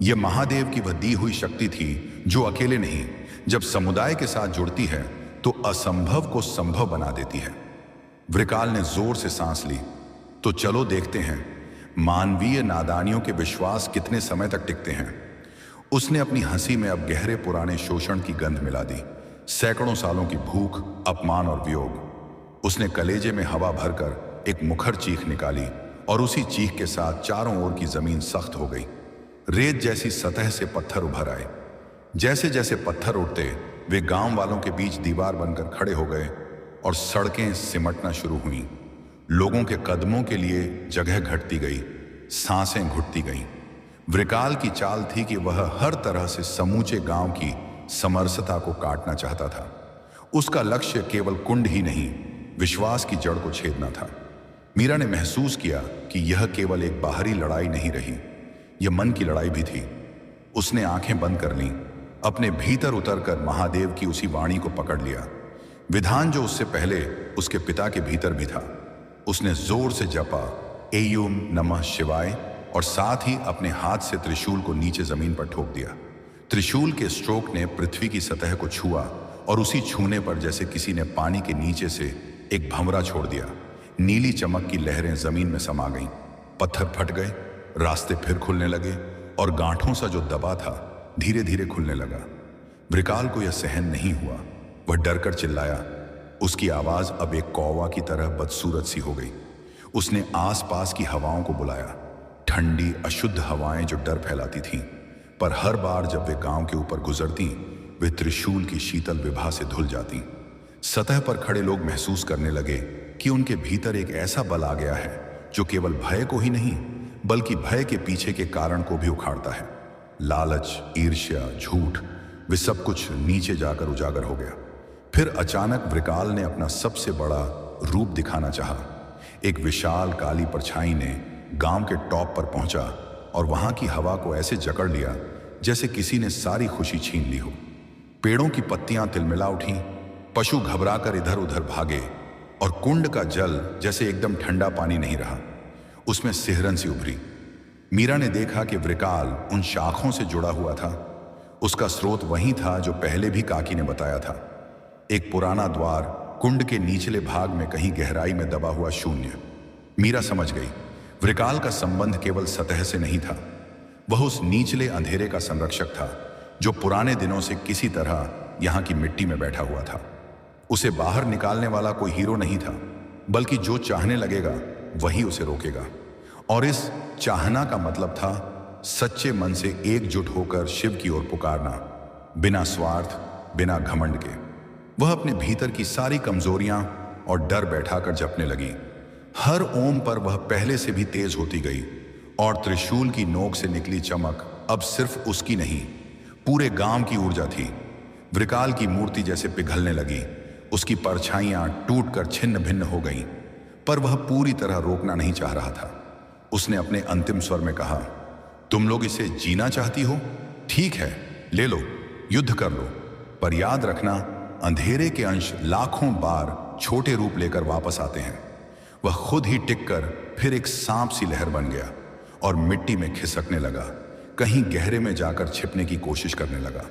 Speaker 1: यह महादेव की वह दी हुई शक्ति थी जो अकेले नहीं, जब समुदाय के साथ जुड़ती है तो असंभव को संभव बना देती है। वृकाल ने जोर से सांस ली। तो चलो देखते हैं मानवीय नादानियों के विश्वास कितने समय तक टिकते हैं। उसने अपनी हंसी में अब गहरे पुराने शोषण की गंध मिला दी, सैकड़ों सालों की भूख, अपमान और वियोग। उसने कलेजे में हवा भरकर एक मुखर चीख निकाली और उसी चीख के साथ चारों ओर की जमीन सख्त हो गई। रेत जैसी सतह से पत्थर उभर आए। जैसे जैसे पत्थर उठते, वे गांव वालों के बीच दीवार बनकर खड़े हो गए और सड़कें सिमटना शुरू हुईं। लोगों के कदमों के लिए जगह घटती गई, सांसें घुटती गईं। वृकाल की चाल थी कि वह हर तरह से समूचे गांव की समरसता को काटना चाहता था। उसका लक्ष्य केवल कुंड ही नहीं, विश्वास की जड़ को छेदना था। मीरा ने महसूस किया कि यह केवल एक बाहरी लड़ाई नहीं रही, यह मन की लड़ाई भी थी। उसने आंखें बंद कर लीं, अपने भीतर उतरकर महादेव की उसी वाणी को पकड़ लिया, विधान जो उससे पहले उसके पिता के भीतर भी था। उसने जोर से जपा, AUM नमः शिवाय, और साथ ही अपने हाथ से त्रिशूल को नीचे जमीन पर ठोक दिया। त्रिशूल के स्ट्रोक ने पृथ्वी की सतह को छुआ और उसी छूने पर जैसे किसी ने पानी के नीचे से एक भंवरा छोड़ दिया। नीली चमक की लहरें जमीन में समा गईं, पत्थर फट गए, रास्ते फिर खुलने लगे और गांठों सा जो दबा था धीरे धीरे खुलने लगा। वृकाल को यह सहन नहीं हुआ, वह डरकर चिल्लाया। उसकी आवाज अब एक कौवा की तरह बदसूरत सी हो गई। उसने आसपास की हवाओं को बुलाया, ठंडी अशुद्ध हवाएं जो डर फैलाती थीं, पर हर बार जब वे गांव के ऊपर गुजरती, वे त्रिशूल की शीतल विभा से धुल जाती। सतह पर खड़े लोग महसूस करने लगे कि उनके भीतर एक ऐसा बल आ गया है जो केवल भय को ही नहीं, बल्कि भय के पीछे के कारण को भी उखाड़ता है। लालच, ईर्ष्या, झूठ, वे सब कुछ नीचे जाकर उजागर हो गया। फिर अचानक वृकाल ने अपना सबसे बड़ा रूप दिखाना चाहा। एक विशाल काली परछाई ने गांव के टॉप पर पहुंचा और वहां की हवा को ऐसे जकड़ लिया जैसे किसी ने सारी खुशी छीन ली हो। पेड़ों की पत्तियां तिलमिला उठीं, पशु घबराकर इधर उधर भागे और कुंड का जल जैसे एकदम ठंडा पानी नहीं रहा, उसमें सिहरन सी उभरी। मीरा ने देखा कि वृकाल उन शाखों से जुड़ा हुआ था। उसका स्रोत वही था जो पहले भी काकी ने बताया था, एक पुराना द्वार, कुंड के निचले भाग में कहीं गहराई में दबा हुआ शून्य। मीरा समझ गई, वृकाल का संबंध केवल सतह से नहीं था, वह उस निचले अंधेरे का संरक्षक था जो पुराने दिनों से किसी तरह यहां की मिट्टी में बैठा हुआ था। उसे बाहर निकालने वाला कोई हीरो नहीं था, बल्कि जो चाहने लगेगा वही उसे रोकेगा। और इस चाहना का मतलब था सच्चे मन से एकजुट होकर शिव की ओर पुकारना, बिना स्वार्थ, बिना घमंड के। वह अपने भीतर की सारी कमजोरियां और डर बैठाकर जपने लगी। हर ओम पर वह पहले से भी तेज होती गई और त्रिशूल की नोक से निकली चमक अब सिर्फ उसकी नहीं, पूरे गांव की ऊर्जा थी। वृकाल की मूर्ति जैसे पिघलने लगी, उसकी परछाइयां टूटकर छिन्न भिन्न हो गईं, पर वह पूरी तरह रोकना नहीं चाह रहा था। उसने अपने अंतिम स्वर में कहा, तुम लोग इसे जीना चाहती हो? ठीक है, ले लो, युद्ध कर लो, पर याद रखना, अंधेरे के अंश लाखों बार छोटे रूप लेकर वापस आते हैं। वह खुद ही टिककर फिर एक सांप सी लहर बन गया और मिट्टी में खिसकने लगा, कहीं गहरे में जाकर छिपने की कोशिश करने लगा।